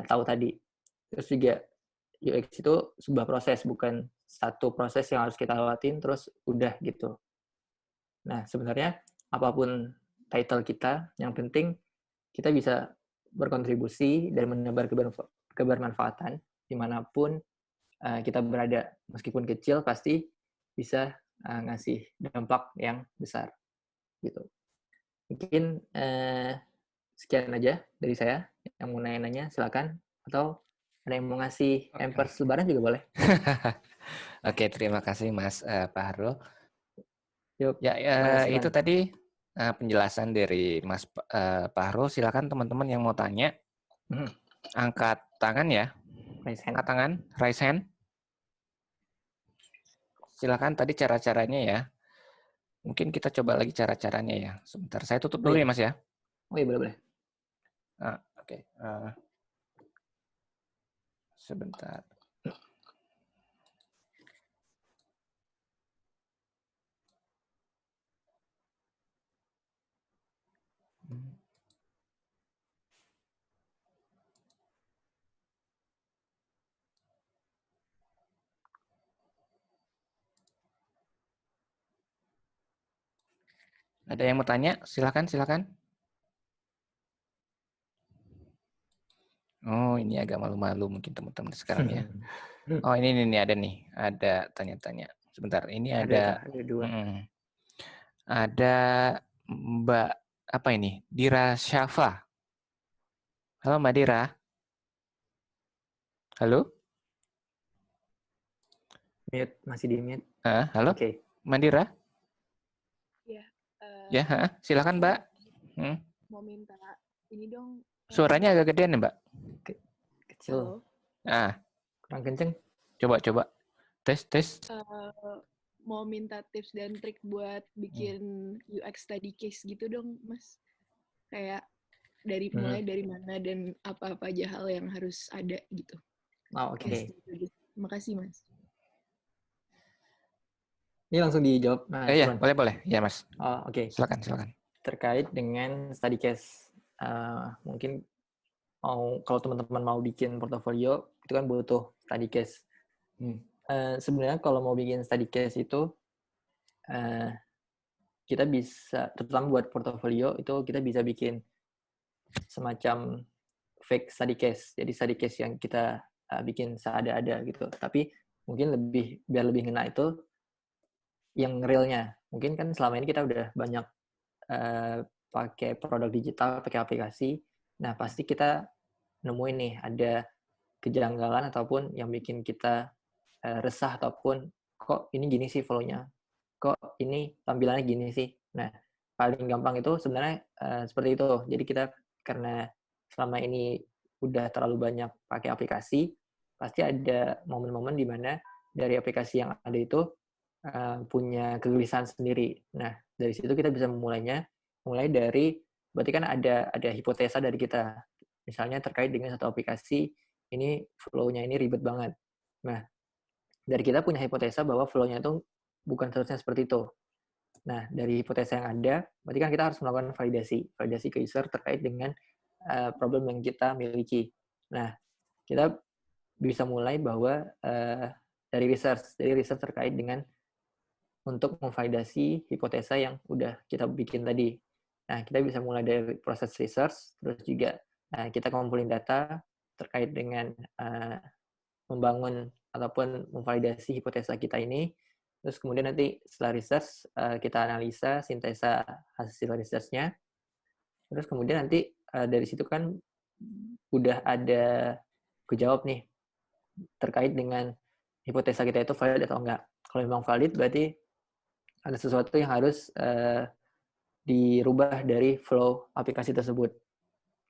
tahu tadi. Terus juga UX itu sebuah proses, bukan satu proses yang harus kita lewatin terus udah gitu. Nah, sebenarnya apapun title kita, yang penting kita bisa berkontribusi dan menebar kebermanfaatan dimanapun kita berada. Meskipun kecil, pasti bisa ngasih dampak yang besar. Gitu. Mungkin sekian aja dari saya. Yang mau nanya-nanya, silakan. Atau ada yang mau ngasih hampers lebaran juga boleh. Oke, terima kasih Mas Pak Harul. Yuk, Ya, Mas itu Ivan. tadi penjelasan dari Mas Pak Harul. Silakan teman-teman yang mau tanya, angkat tangan ya. Raise hand. Angkat tangan, raise hand. Silakan tadi cara-caranya ya. Mungkin kita coba lagi cara-caranya ya. Sebentar, saya tutup Oh dulu iya, ya Mas ya. boleh. Oke. Sebentar. Ada yang mau tanya? Silakan. Oh, ini agak malu-malu mungkin teman-teman sekarang ya. Oh, ini ada nih. Ada tanya-tanya. Sebentar, ini ada Ada dua. ada Mbak apa ini? Dira Syafa. Halo Mbak Dira. Halo? Mute, masih di mute. Halo? Oke. Mbak Dira? Ya, Ya, silakan Mbak. mau minta ini dong. Suaranya agak gedean ya Mbak. Kecil. Ah, Kurang kenceng. coba. Tes. Mau minta tips dan trik buat bikin UX study case gitu dong, Mas. Kayak mulai dari mana dan apa-apa aja hal yang harus ada gitu. Oh, oke. Makasih, Mas. Ini langsung dijawab, Mas. Ya, boleh. Ya, Mas. Oh, oke. Silakan. Terkait dengan study case, mungkin kalau teman-teman mau bikin portofolio, itu kan butuh study case. Sebenarnya kalau mau bikin study case itu, kita bisa, terutama buat portofolio, itu kita bisa bikin semacam fake study case. Jadi study case yang kita bikin seada-ada gitu. Tapi mungkin biar lebih ngena itu yang realnya. Mungkin kan selama ini kita udah banyak pakai produk digital, pakai aplikasi. Nah, pasti kita nemuin nih ada kejanggalan ataupun yang bikin kita resah ataupun kok ini gini sih flow-nya, kok ini tampilannya gini sih. Nah, paling gampang itu sebenarnya seperti itu. Jadi kita karena selama ini udah terlalu banyak pakai aplikasi, pasti ada momen-momen di mana dari aplikasi yang ada itu punya kegelisahan sendiri. Nah, dari situ kita bisa mulai dari berarti kan ada hipotesa dari kita. Misalnya terkait dengan satu aplikasi, ini flow-nya ini ribet banget. Nah, dari kita punya hipotesa bahwa flow-nya itu bukan seharusnya seperti itu. Nah, dari hipotesa yang ada, berarti kan kita harus melakukan validasi ke user terkait dengan problem yang kita miliki. Nah, kita bisa mulai bahwa dari research terkait dengan untuk memvalidasi hipotesa yang udah kita bikin tadi. Nah, kita bisa mulai dari proses research, terus juga kita kumpulin data terkait dengan membangun ataupun memvalidasi hipotesa kita ini. Terus kemudian nanti setelah research, kita analisa, sintesa hasil research-nya. Terus kemudian nanti dari situ kan udah ada kejawab nih terkait dengan hipotesa kita itu valid atau enggak. Kalau memang valid berarti ada sesuatu yang harus dirubah dari flow aplikasi tersebut.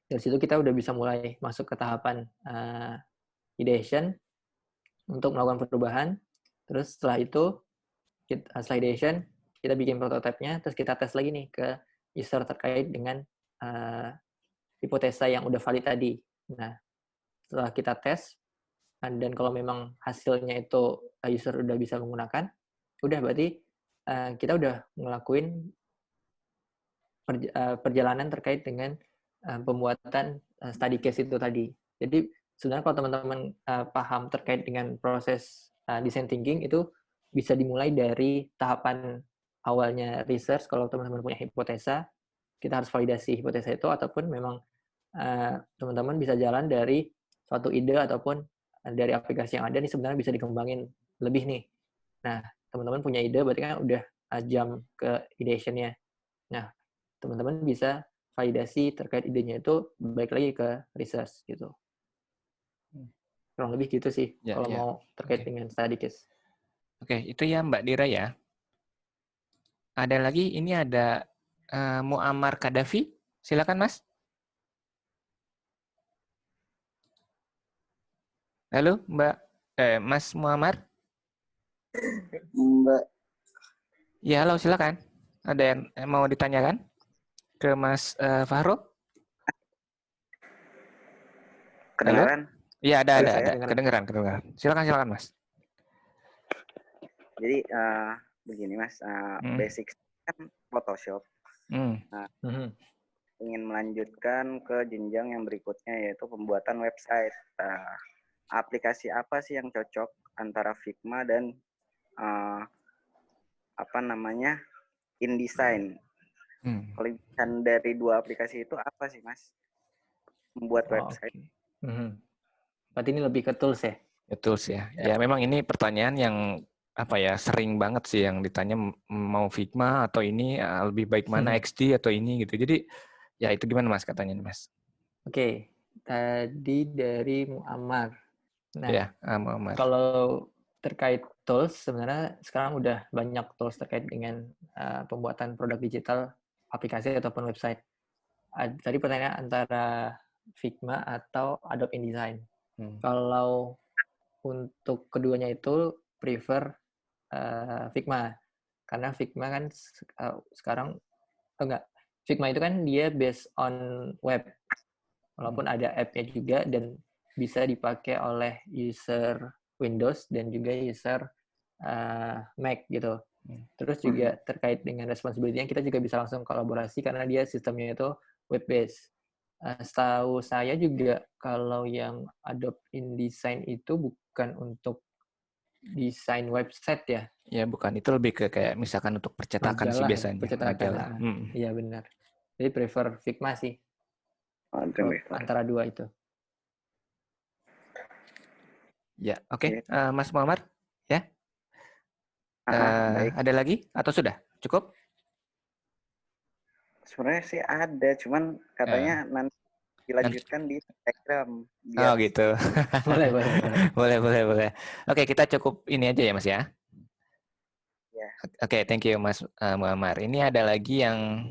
Dari situ kita udah bisa mulai masuk ke tahapan ideation untuk melakukan perubahan. Terus setelah itu, setelah ideation, kita bikin prototipe-nya, terus kita tes lagi nih ke user terkait dengan hipotesa yang udah valid tadi. Nah, setelah kita tes, dan kalau memang hasilnya itu user udah bisa menggunakan, udah berarti kita udah ngelakuin perjalanan terkait dengan pembuatan study case itu tadi. Jadi sebenarnya kalau teman-teman paham terkait dengan proses design thinking itu bisa dimulai dari tahapan awalnya research. Kalau teman-teman punya hipotesa, kita harus validasi hipotesa itu, ataupun memang teman-teman bisa jalan dari suatu ide ataupun dari aplikasi yang ada nih sebenarnya bisa dikembangin lebih nih. Nah, teman-teman punya ide berarti kan udah jump ke ideation-nya. Nah, teman-teman bisa validasi terkait idenya itu balik lagi ke research gitu. Kurang lebih gitu sih kalau mau terkait dengan study case. Oke, itu ya Mbak Dira ya. Ada lagi, ini ada Muammar Kadafi. Silakan Mas. Halo Mbak, Mas Muammar. Mbak. Ya, halo, silakan. Ada yang mau ditanyakan ke Mas Fahro? Kedengaran? Iya, ada. Kedengaran. Kedengaran. Silakan Mas. Jadi begini Mas, basic kan Photoshop. Nah, ingin melanjutkan ke jenjang yang berikutnya yaitu pembuatan website. Aplikasi apa sih yang cocok antara Figma dan InDesign? Kelebihan dari dua aplikasi itu apa sih Mas? Membuat website. Okay. Berarti ini lebih ke tools ya? Tools ya. Ya memang ini pertanyaan yang sering banget sih yang ditanya, mau Figma atau ini lebih baik mana, XD atau ini gitu. Jadi ya itu gimana Mas katanya Mas? Oke, tadi dari Muammar. Nah, ya, Muammar. Kalau terkait tools, sebenarnya sekarang udah banyak tools terkait dengan pembuatan produk digital, aplikasi ataupun website. Tadi pertanyaan antara Figma atau Adobe InDesign. Kalau untuk keduanya itu prefer Figma, karena Figma kan sekarang Figma itu kan dia based on web, walaupun ada app-nya juga dan bisa dipakai oleh user Windows dan juga user Mac gitu. Terus juga terkait dengan responsibility-nya kita juga bisa langsung kolaborasi karena dia sistemnya itu web based. Setahu saya juga kalau yang Adobe InDesign itu bukan untuk desain website ya? Ya bukan, itu lebih ke kayak misalkan untuk percetakan sih biasanya. Percetakan. Iya benar. Jadi prefer Figma sih. Antara dua itu. Ya, oke. Mas Muammar, ya. Baik. Ada lagi atau sudah? Cukup? Sebenarnya sih ada, cuman katanya nanti dilanjutkan di Telegram. Oh gitu. boleh. Oke, kita cukup ini aja ya Mas ya. Ya. Oke, thank you Mas Muammar. Ini ada lagi yang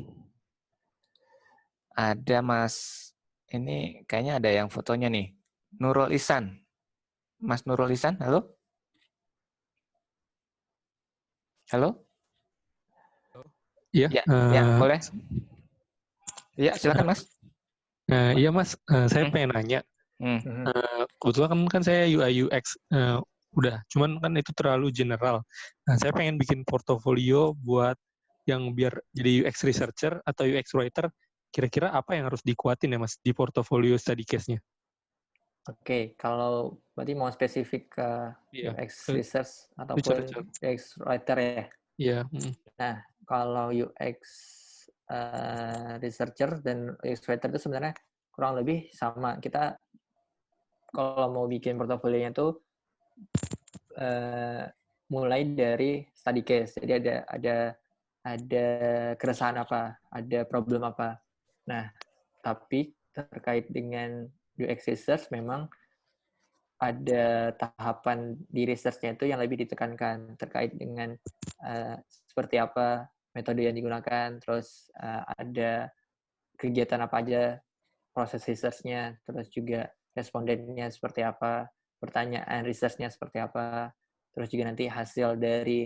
ada Mas, ini kayaknya ada yang fotonya nih. Nurul Ihsan. Mas Nurul Ihsan, halo? Halo? Iya. Ya, boleh. Ya, silakan Mas. Iya Mas, saya pengen nanya. Kebetulan kan saya UI UX udah, cuman kan itu terlalu general. Nah, saya pengen bikin portofolio buat yang biar jadi UX researcher atau UX writer. Kira-kira apa yang harus dikuatin ya Mas di portofolio study case-nya? Oke, kalau berarti mau spesifik ke UX research ataupun UX writer ya? Iya. Nah, kalau UX researcher dan UX writer itu sebenarnya kurang lebih sama. Kita kalau mau bikin portofolionya tuh mulai dari study case. Jadi ada keresahan apa, ada problem apa. Nah, tapi terkait dengan UX research memang ada tahapan di research-nya itu yang lebih ditekankan terkait dengan seperti apa metode yang digunakan, terus ada kegiatan apa aja proses research-nya, terus juga respondennya seperti apa, pertanyaan research-nya seperti apa, terus juga nanti hasil dari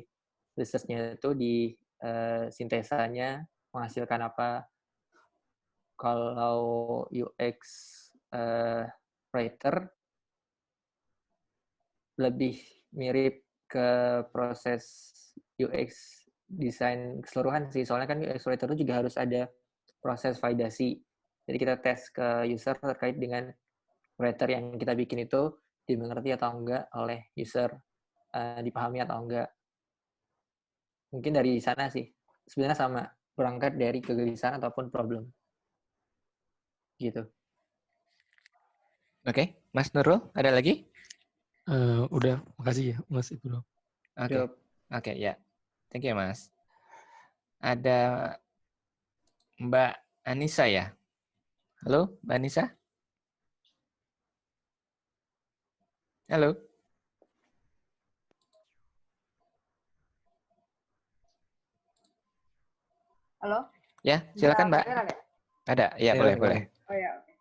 research-nya itu di sintesanya menghasilkan apa. Kalau UX writer lebih mirip ke proses UX desain keseluruhan sih. Soalnya kan UX writer itu juga harus ada proses validasi. Jadi kita tes ke user terkait dengan writer yang kita bikin itu dimengerti atau enggak oleh user, dipahami atau enggak. Mungkin dari sana sih. Sebenarnya sama, berangkat dari kegelisahan ataupun problem. Gitu. Oke, Mas Nurul, ada lagi? Udah, makasih ya Mas itu dong. Oke, ya. Thank you, Mas. Ada Mbak Anissa ya? Halo, Mbak Anissa? Halo? Halo? Ya, silakan Mbak. Ada, ya boleh. Oh ya, oke.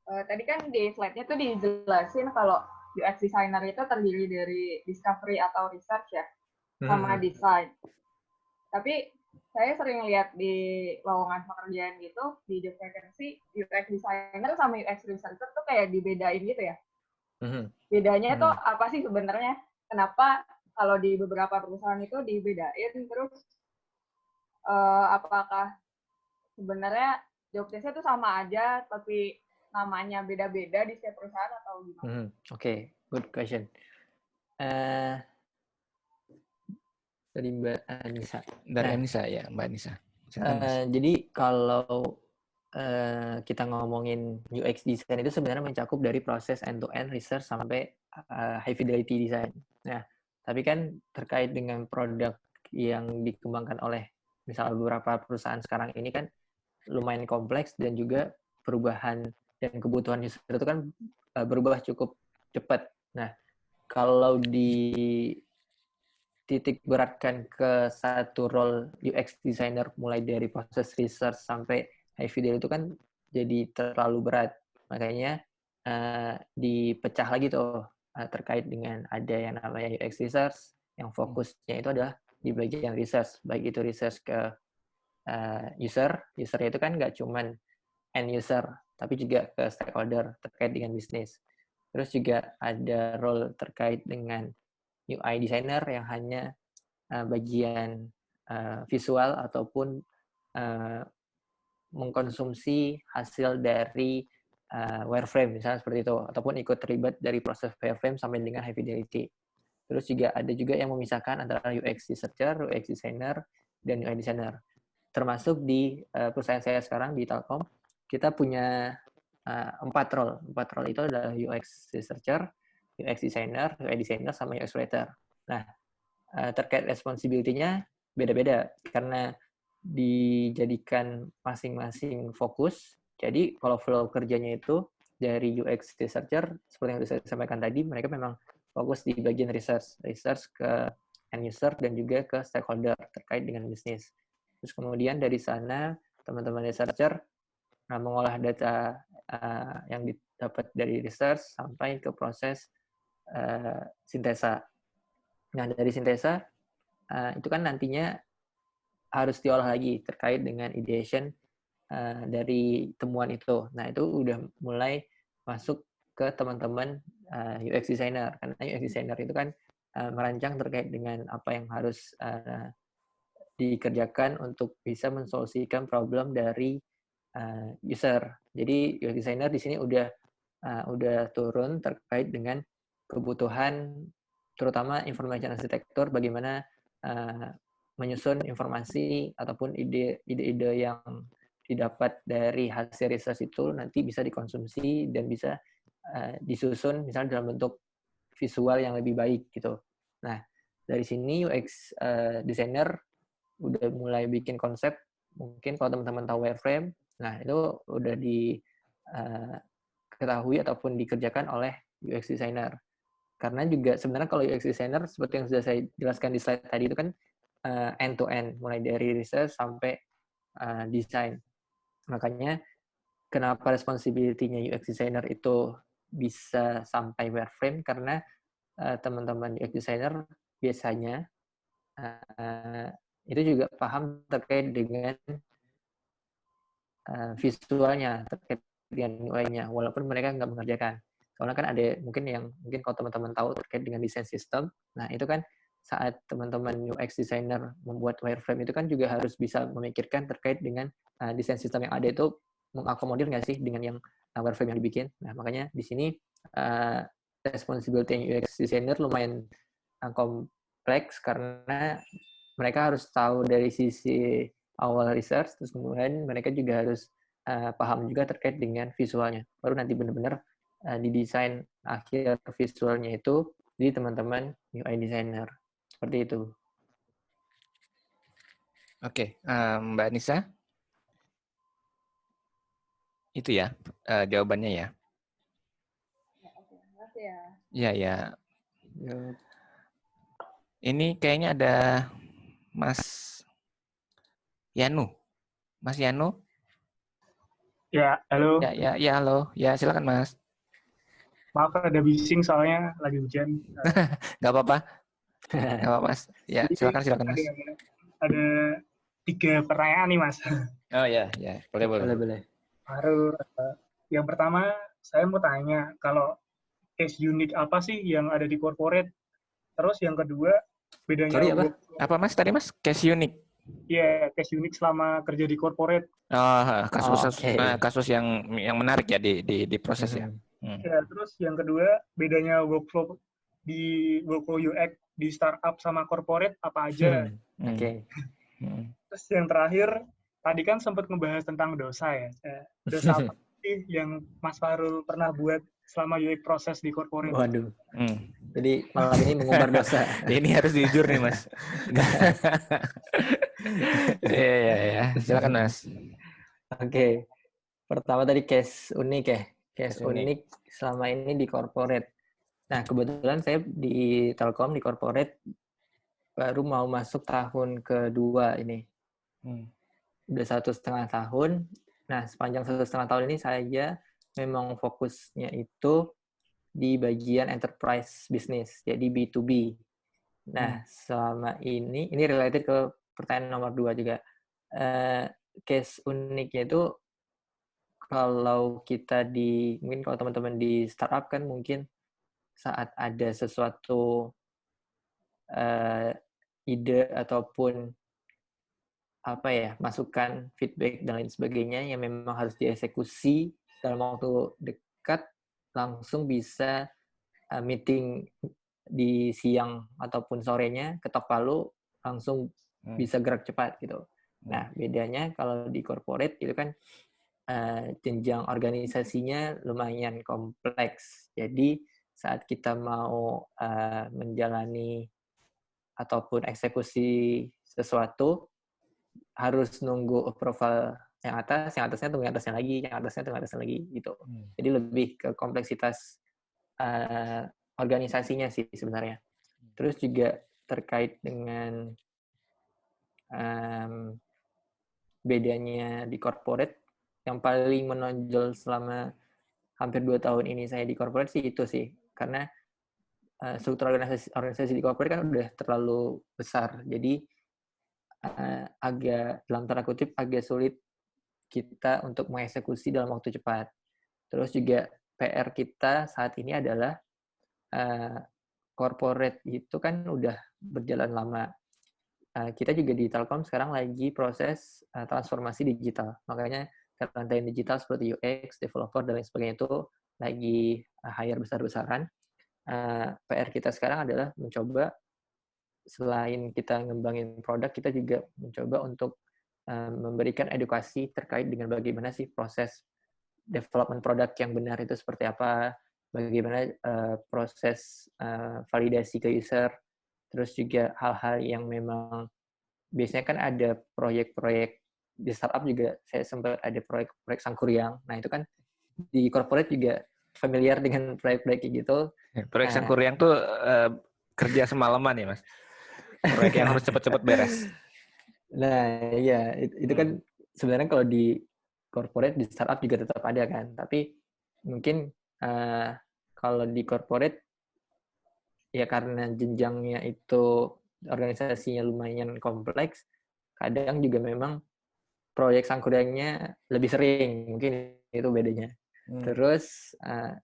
Tadi kan di slide-nya tuh dijelasin kalau UX designer itu terdiri dari discovery atau research ya, sama design. Tapi saya sering lihat di lowongan pekerjaan gitu, di job vacancy, UX designer sama UX researcher tuh kayak dibedain gitu ya. Bedanya tuh apa sih sebenarnya? Kenapa kalau di beberapa perusahaan itu dibedain, terus apakah sebenarnya job desk-nya tuh sama aja, tapi namanya beda-beda di setiap perusahaan atau gimana? Oke, good question. Dari Mbak Anissa. Dari Anissa ya, Mbak Anissa. Jadi kalau kita ngomongin UX design itu sebenarnya mencakup dari proses end-to-end research sampai high fidelity design. Nah, tapi kan terkait dengan produk yang dikembangkan oleh misalnya beberapa perusahaan sekarang ini kan lumayan kompleks dan juga perubahan dan kebutuhan user itu kan berubah cukup cepat. Nah, kalau di titik beratkan ke satu role UX designer mulai dari proses research sampai high fidelity itu kan jadi terlalu berat. Makanya dipecah lagi tuh terkait dengan ada yang namanya UX research yang fokusnya itu adalah di bagian research, baik itu research ke usernya itu kan nggak cuman end user, tapi juga ke stakeholder terkait dengan bisnis. Terus juga ada role terkait dengan UI designer yang hanya bagian visual ataupun mengkonsumsi hasil dari wireframe misalnya seperti itu, ataupun ikut terlibat dari proses wireframe sampai dengan high fidelity. Terus juga ada juga yang memisahkan antara UX researcher, UX designer, dan UI designer. Termasuk di perusahaan saya sekarang di Telkom, kita punya 4 role. 4 role itu adalah UX researcher, UX designer, UI designer, sama UX writer. Nah, terkait responsibility-nya beda-beda karena dijadikan masing-masing fokus. Jadi kalau flow kerjanya itu dari UX researcher seperti yang saya sampaikan tadi, mereka memang fokus di bagian research ke end user dan juga ke stakeholder terkait dengan bisnis. Terus kemudian dari sana teman-teman researcher mengolah data yang didapat dari research sampai ke proses sintesa. Nah, dari sintesa itu kan nantinya harus diolah lagi terkait dengan ideation dari temuan itu. Nah, itu udah mulai masuk ke teman-teman UX designer. Karena UX designer itu kan merancang terkait dengan apa yang harus dikerjakan untuk bisa mensolusikan problem dari user. Jadi UX designer di sini udah udah turun terkait dengan kebutuhan terutama information arsitektur, bagaimana menyusun informasi ataupun ide-ide yang didapat dari hasil research itu nanti bisa dikonsumsi dan bisa disusun misalnya dalam bentuk visual yang lebih baik gitu. Nah, dari sini UX designer udah mulai bikin konsep, mungkin kalau teman-teman tahu wireframe, nah itu udah diketahui ataupun dikerjakan oleh UX designer. Karena juga sebenarnya kalau UX designer seperti yang sudah saya jelaskan di slide tadi itu kan end to end, mulai dari research sampai desain. Makanya kenapa responsibility-nya UX designer itu bisa sampai wireframe, karena teman-teman UX designer biasanya itu juga paham terkait dengan visualnya, terkait dengan UI-nya, walaupun mereka nggak mengerjakan. Soalnya kan ada mungkin kalau teman-teman tahu terkait dengan desain sistem, nah itu kan saat teman-teman UX designer membuat wireframe itu kan juga harus bisa memikirkan terkait dengan desain sistem yang ada itu mengakomodir nggak sih dengan yang wireframe yang dibikin. Nah makanya di sini responsibility UX designer lumayan kompleks karena mereka harus tahu dari sisi awal research, terus kemudian mereka juga harus paham juga terkait dengan visualnya. Baru nanti benar-benar didesain akhir visualnya itu di teman-teman UI designer. Seperti itu. Oke, Mbak Nisa? Itu ya jawabannya ya? Oke, makasih ya. Iya, ya. Ini kayaknya ada Mas Yanu. Mas Yanu? Ya, halo. Ya, halo. Ya, silakan Mas. Maaf ada bising soalnya lagi hujan. Nggak apa-apa. Nggak apa-apa, Mas. Ya, silakan Mas. Ada 3 pertanyaan nih, Mas. Oh ya, boleh. Baru yang pertama saya mau tanya, kalau case unik apa sih yang ada di corporate? Terus yang kedua, bedanya... Sorry, apa? Apa Mas tadi Mas? Case unik? Iya, case unik selama kerja di corporate. Kasus yang menarik ya di proses ya. Ya, terus yang kedua, bedanya workflow UX di startup sama corporate apa aja? Oke. Terus yang terakhir, tadi kan sempat ngebahas tentang dosa ya. Dosa apa sih yang Mas Fahrul pernah buat selama UX proses di corporate? Waduh. Jadi malam ini mengumbar dosa. Ini harus jujur nih Mas. Iya. Silakan Mas. Oke. Pertama tadi case unik ya. Case unik selama ini di corporate. Nah, kebetulan saya di Telkom, di corporate, baru mau masuk tahun kedua ini. Udah 1,5 tahun. Nah, sepanjang 1,5 tahun ini saya memang fokusnya itu di bagian enterprise business, jadi B2B. Nah, selama ini related ke pertanyaan nomor 2 juga. Case uniknya itu kalau kita mungkin kalau teman-teman di startup kan mungkin saat ada sesuatu ide ataupun masukan, feedback dan lain sebagainya yang memang harus dieksekusi dalam waktu dekat, langsung bisa meeting di siang ataupun sorenya, ketok palu, langsung bisa gerak cepat gitu. Nah, bedanya kalau di corporate itu kan jenjang organisasinya lumayan kompleks. Jadi saat kita mau menjalani ataupun eksekusi sesuatu, harus nunggu approval yang atasnya tunggu yang atasnya lagi, yang atasnya tunggu atasnya lagi gitu. Jadi lebih ke kompleksitas organisasinya sih sebenarnya. Terus juga terkait dengan bedanya di corporate, yang paling menonjol selama hampir 2 tahun ini saya di corporate sih itu sih. Karena struktur organisasi di corporate kan udah terlalu besar. Jadi agak, dalam tanda kutip, agak sulit kita untuk mengeksekusi dalam waktu cepat. Terus juga PR kita saat ini adalah corporate itu kan udah berjalan lama. Kita juga di Telkom sekarang lagi proses transformasi digital. Makanya talent digital seperti UX, developer, dan lain sebagainya itu lagi hire besar-besaran, PR kita sekarang adalah mencoba selain kita ngembangin produk, kita juga mencoba untuk memberikan edukasi terkait dengan bagaimana sih proses development produk yang benar itu seperti apa, bagaimana proses validasi ke user, terus juga hal-hal yang memang biasanya kan ada proyek-proyek di startup juga, saya sempat ada proyek Sangkuriang. Nah itu kan di corporate juga familiar dengan proyek-proyek kayak gitu. Proyek Sangkuriang tuh kerja semalaman ya Mas? Proyek yang harus cepat-cepat beres. Nah iya, itu kan sebenarnya kalau di corporate, di startup juga tetap ada kan. Tapi mungkin kalau di corporate, ya karena jenjangnya itu organisasinya lumayan kompleks, kadang juga memang proyek Sangkuriangnya lebih sering, mungkin itu bedanya. Terus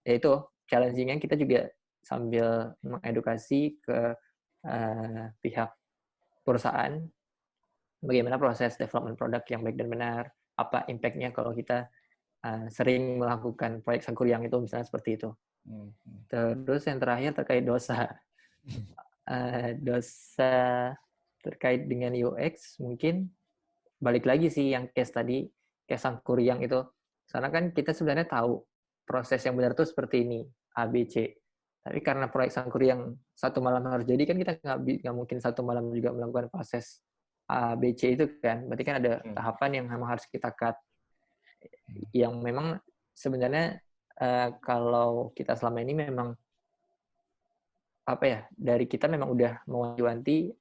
ya itu challenging-nya kita juga sambil mengedukasi ke pihak perusahaan bagaimana proses development produk yang baik dan benar, apa impact-nya kalau kita sering melakukan proyek Sangkuriang itu misalnya seperti itu. Terus yang terakhir terkait dosa. Dosa terkait dengan UX mungkin balik lagi sih yang case tadi, case Sangkuriang itu. Karena kan kita sebenarnya tahu proses yang benar itu seperti ini, A, B, C. Tapi karena proyek Sangkuriang satu malam harus jadi, kan kita nggak mungkin satu malam juga melakukan proses A, B, C itu kan. Berarti kan ada tahapan yang memang harus kita cut. Yang memang sebenarnya kalau kita selama ini memang apa ya, dari kita memang udah mewanti-wanti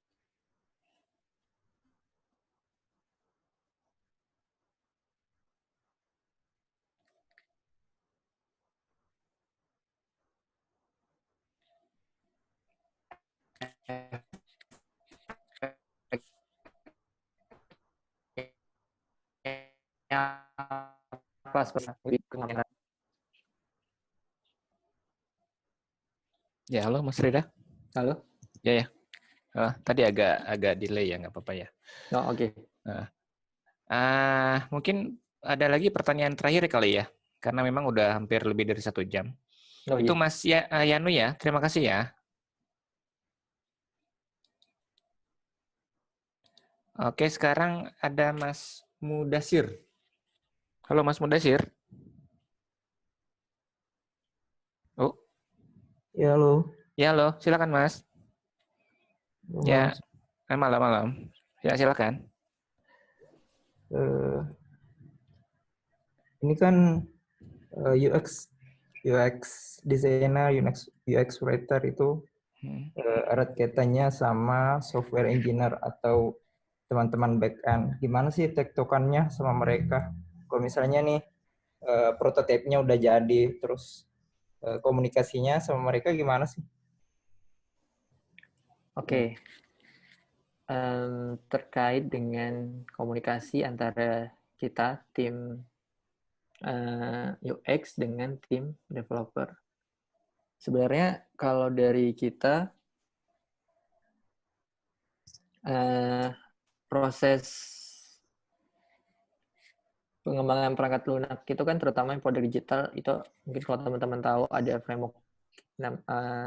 Ya, halo Mas Rida. Halo. Ya. Tadi agak delay ya, nggak apa-apa ya. Oh, oke. Mungkin ada lagi pertanyaan terakhir kali ya, karena memang udah hampir lebih dari 1 jam. Oh, itu iya. Mas Yanu ya, terima kasih ya. Oke, sekarang ada Mas Mudasir. Halo Mas Mudasir. Oh. Ya, halo. Ya, halo. Silakan Mas. Halo, ya, Mas. Malam. Ya, silakan. Ini kan UX designer, UX writer itu erat kaitannya sama software engineer atau teman-teman back-end. Gimana sih tektokannya sama mereka? Kalau misalnya nih prototipenya udah jadi, terus komunikasinya sama mereka gimana sih? Oke. Terkait dengan komunikasi antara kita, tim UX dengan tim developer. Sebenarnya kalau dari kita, proses pengembangan perangkat lunak itu kan terutama yang produk digital itu mungkin kalau teman-teman tahu ada framework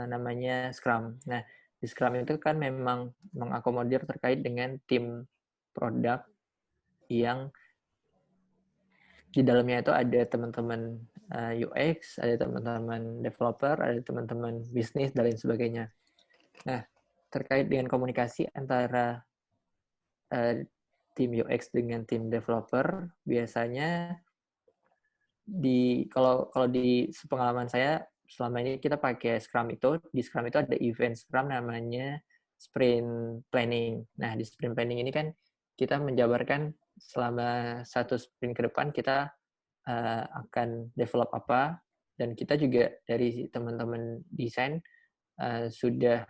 namanya Scrum. Nah, di Scrum itu kan memang mengakomodir terkait dengan tim produk yang di dalamnya itu ada teman-teman UX, ada teman-teman developer, ada teman-teman bisnis, dan lain sebagainya. Nah, terkait dengan komunikasi antara tim UX dengan tim developer, biasanya kalau di pengalaman saya selama ini kita pakai Scrum itu, di Scrum itu ada event Scrum namanya sprint planning. Nah, di sprint planning ini kan kita menjabarkan selama 1 sprint ke depan kita akan develop apa, dan kita juga dari teman-teman desain sudah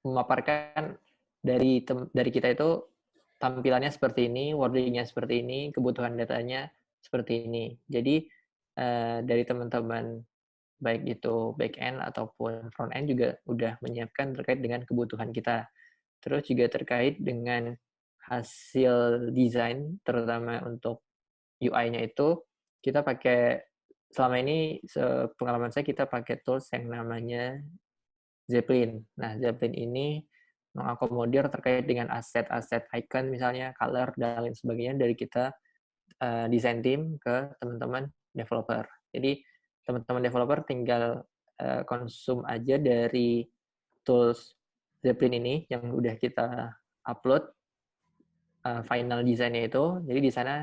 memaparkan dari kita itu tampilannya seperti ini, wording-nya seperti ini, kebutuhan datanya seperti ini. Jadi dari teman-teman baik itu back-end ataupun front-end juga udah menyiapkan terkait dengan kebutuhan kita. Terus juga terkait dengan hasil desain, terutama untuk UI-nya itu, kita pakai, selama ini pengalaman saya kita pakai tools yang namanya Zeppelin. Nah, Zeppelin ini mengakomodir terkait dengan aset-aset icon misalnya, color, dan lain sebagainya dari kita desain tim ke teman-teman developer. Jadi teman-teman developer tinggal konsum aja dari tools Zeppelin ini yang udah kita upload final desainnya itu. Jadi di sana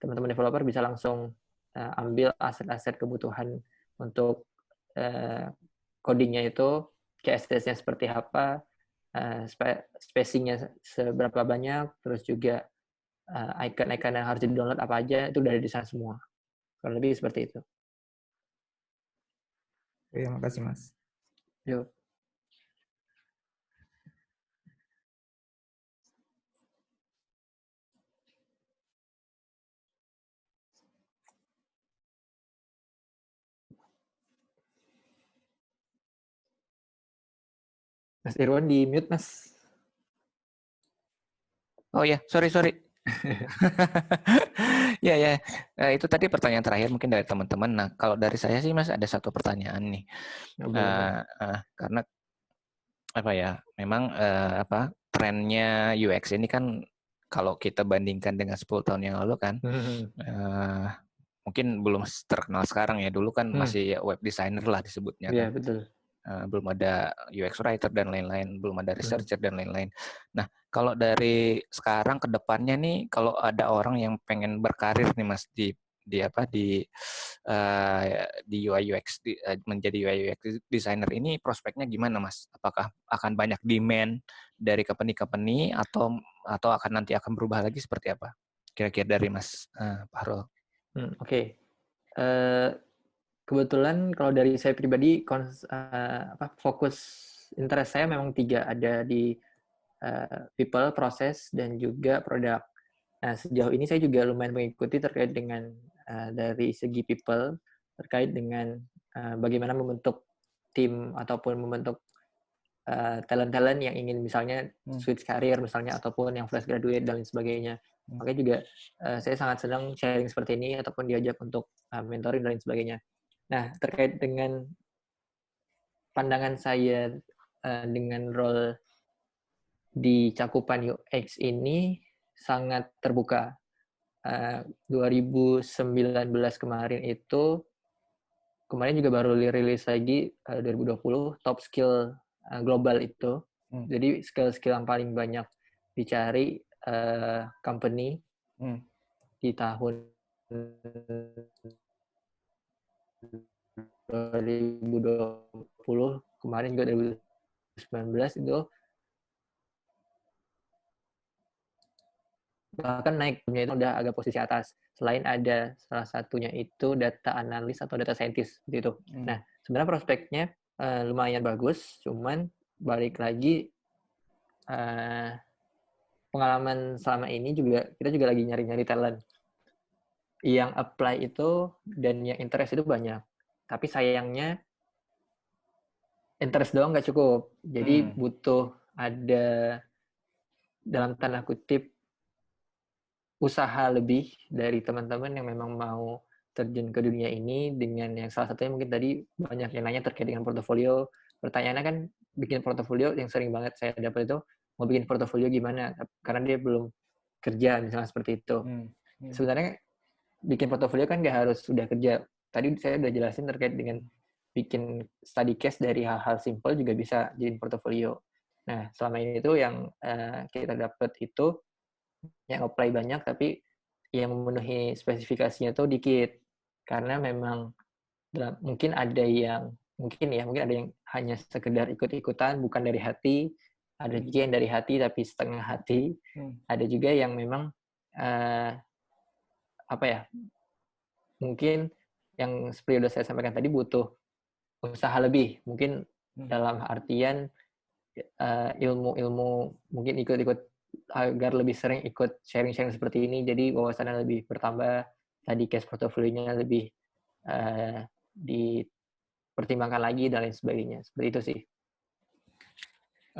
teman-teman developer bisa langsung ambil aset-aset kebutuhan untuk codingnya itu, CSS-nya seperti apa, spacing-nya seberapa banyak, terus juga icon-icon yang harus di-download apa aja, itu udah ada di sana semua. Kurang lebih seperti itu. Terima kasih, Mas. Yuk. Mas Irwan di mute, Mas. Oh ya, sorry. Ya. Itu tadi pertanyaan terakhir mungkin dari teman-teman. Nah, kalau dari saya sih Mas ada satu pertanyaan nih. Karena apa ya? Memang trennya UX ini kan kalau kita bandingkan dengan 10 tahun yang lalu kan, mungkin belum terkenal sekarang ya. Dulu kan masih web designer lah disebutnya kan. Iya, betul. Belum ada UX writer dan lain-lain, belum ada researcher dan lain-lain. Nah, kalau dari sekarang ke depannya nih, kalau ada orang yang pengen berkarir nih Mas di UI UX, menjadi UI UX designer ini, prospeknya gimana Mas? Apakah akan banyak demand dari company atau nanti akan berubah lagi seperti apa? Kira-kira dari Mas Fahrul. Oke. Kebetulan kalau dari saya pribadi fokus interest saya memang 3, ada di people, proses, dan juga produk. Nah, sejauh ini saya juga lumayan mengikuti terkait dengan dari segi people, terkait dengan bagaimana membentuk tim ataupun membentuk talent-talent yang ingin misalnya switch career misalnya, ataupun yang fresh graduate dan lain sebagainya. Makanya juga saya sangat senang sharing seperti ini ataupun diajak untuk mentoring dan lain sebagainya. Nah, terkait dengan pandangan saya dengan role di cakupan UX ini sangat terbuka. 2019 kemarin juga baru rilis lagi 2020 top skill global itu. Jadi skill-skill yang paling banyak dicari company di tahun 2020, kemarin juga 2019 itu bahkan naik, itu udah agak posisi atas. Selain ada salah satunya itu data analis atau data scientist gitu. Nah, sebenarnya prospeknya lumayan bagus, cuman balik lagi pengalaman selama ini juga kita juga lagi nyari-nyari talent. Yang apply itu dan yang interest itu banyak. Tapi sayangnya interest doang nggak cukup. Jadi butuh ada dalam tanda kutip usaha lebih dari teman-teman yang memang mau terjun ke dunia ini, dengan yang salah satunya mungkin tadi banyak yang nanya terkait dengan portofolio. Pertanyaannya kan bikin portofolio, yang sering banget saya dapat itu mau bikin portofolio gimana, karena dia belum kerja misalnya seperti itu. Sebenarnya bikin portofolio kan nggak harus sudah kerja. Tadi saya udah jelasin terkait dengan bikin study case dari hal-hal simple juga bisa jadiin portofolio. Nah, selama ini itu yang kita dapat itu yang apply banyak, tapi yang memenuhi spesifikasinya itu dikit. Karena memang mungkin ada yang hanya sekedar ikut-ikutan, bukan dari hati. Ada juga yang dari hati tapi setengah hati. Ada juga yang memang mungkin yang seperti udah saya sampaikan tadi butuh usaha lebih. Mungkin dalam artian ilmu mungkin ikut-ikut agar lebih sering ikut sharing-sharing seperti ini, jadi wawasannya lebih bertambah, tadi case portofolionya lebih dipertimbangkan lagi dan lain sebagainya. Seperti itu sih.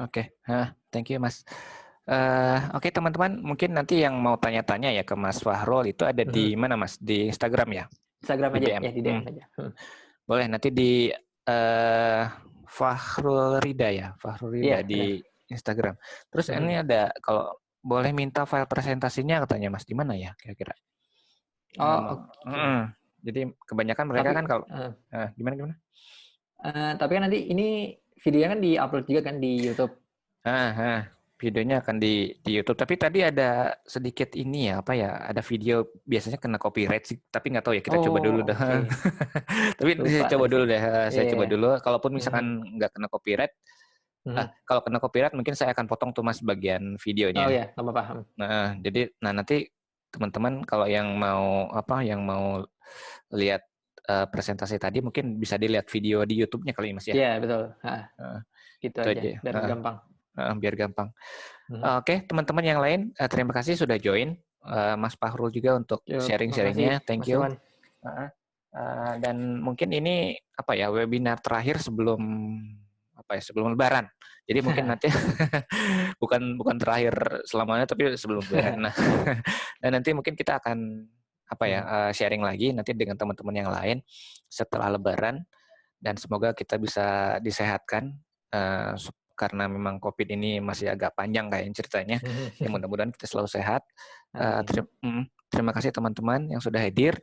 Oke, thank you Mas. Oke, teman-teman, mungkin nanti yang mau tanya-tanya ya ke Mas Fahrul itu ada di mana Mas? Di Instagram ya? Instagram di aja DM. ya, di DM aja. Boleh nanti di Fahrul Rida ya, Fahrul Rida di Instagram. Terus ini ada kalau boleh minta file presentasinya katanya Mas, di mana ya kira-kira? Jadi kebanyakan mereka kan kalau gimana? Tapi kan nanti ini videonya kan di-upload juga kan di YouTube. Videonya akan di YouTube. Tapi tadi ada sedikit ini ya, apa ya? Ada video biasanya kena copyright sih, tapi nggak tahu ya. Kita coba dulu dah. Okay. Tapi saya coba dulu deh. Saya coba dulu. Kalaupun misalkan nggak kena copyright, kalau kena copyright mungkin saya akan potong tuh Mas bagian videonya. Oh ya, nggak apa-apa. Nah, jadi nanti teman-teman kalau yang mau lihat presentasi tadi mungkin bisa dilihat video di YouTube-nya kali Mas ya. Iya, betul. Gitu aja, biar gampang. Biar gampang. Oke, teman-teman yang lain, terima kasih sudah join. Mas Fahrul juga untuk sharing-sharingnya. Thank you. Dan mungkin ini webinar terakhir sebelum Lebaran. Jadi mungkin nanti bukan terakhir selamanya, tapi sebelum Lebaran. Dan nanti mungkin kita akan sharing lagi nanti dengan teman-teman yang lain setelah Lebaran. Dan semoga kita bisa disehatkan. Karena memang COVID ini masih agak panjang kayaknya ceritanya. Ya mudah-mudahan kita selalu sehat. Terima kasih teman-teman yang sudah hadir.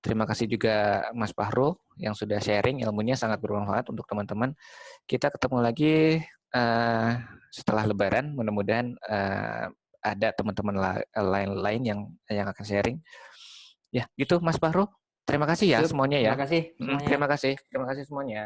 Terima kasih juga Mas Fahrul yang sudah sharing, ilmunya sangat bermanfaat untuk teman-teman. Kita ketemu lagi setelah Lebaran. Mudah-mudahan ada teman-teman lain yang akan sharing. Ya, gitu Mas Fahrul. Terima kasih ya semuanya ya. Terima kasih semuanya. Terima kasih semuanya.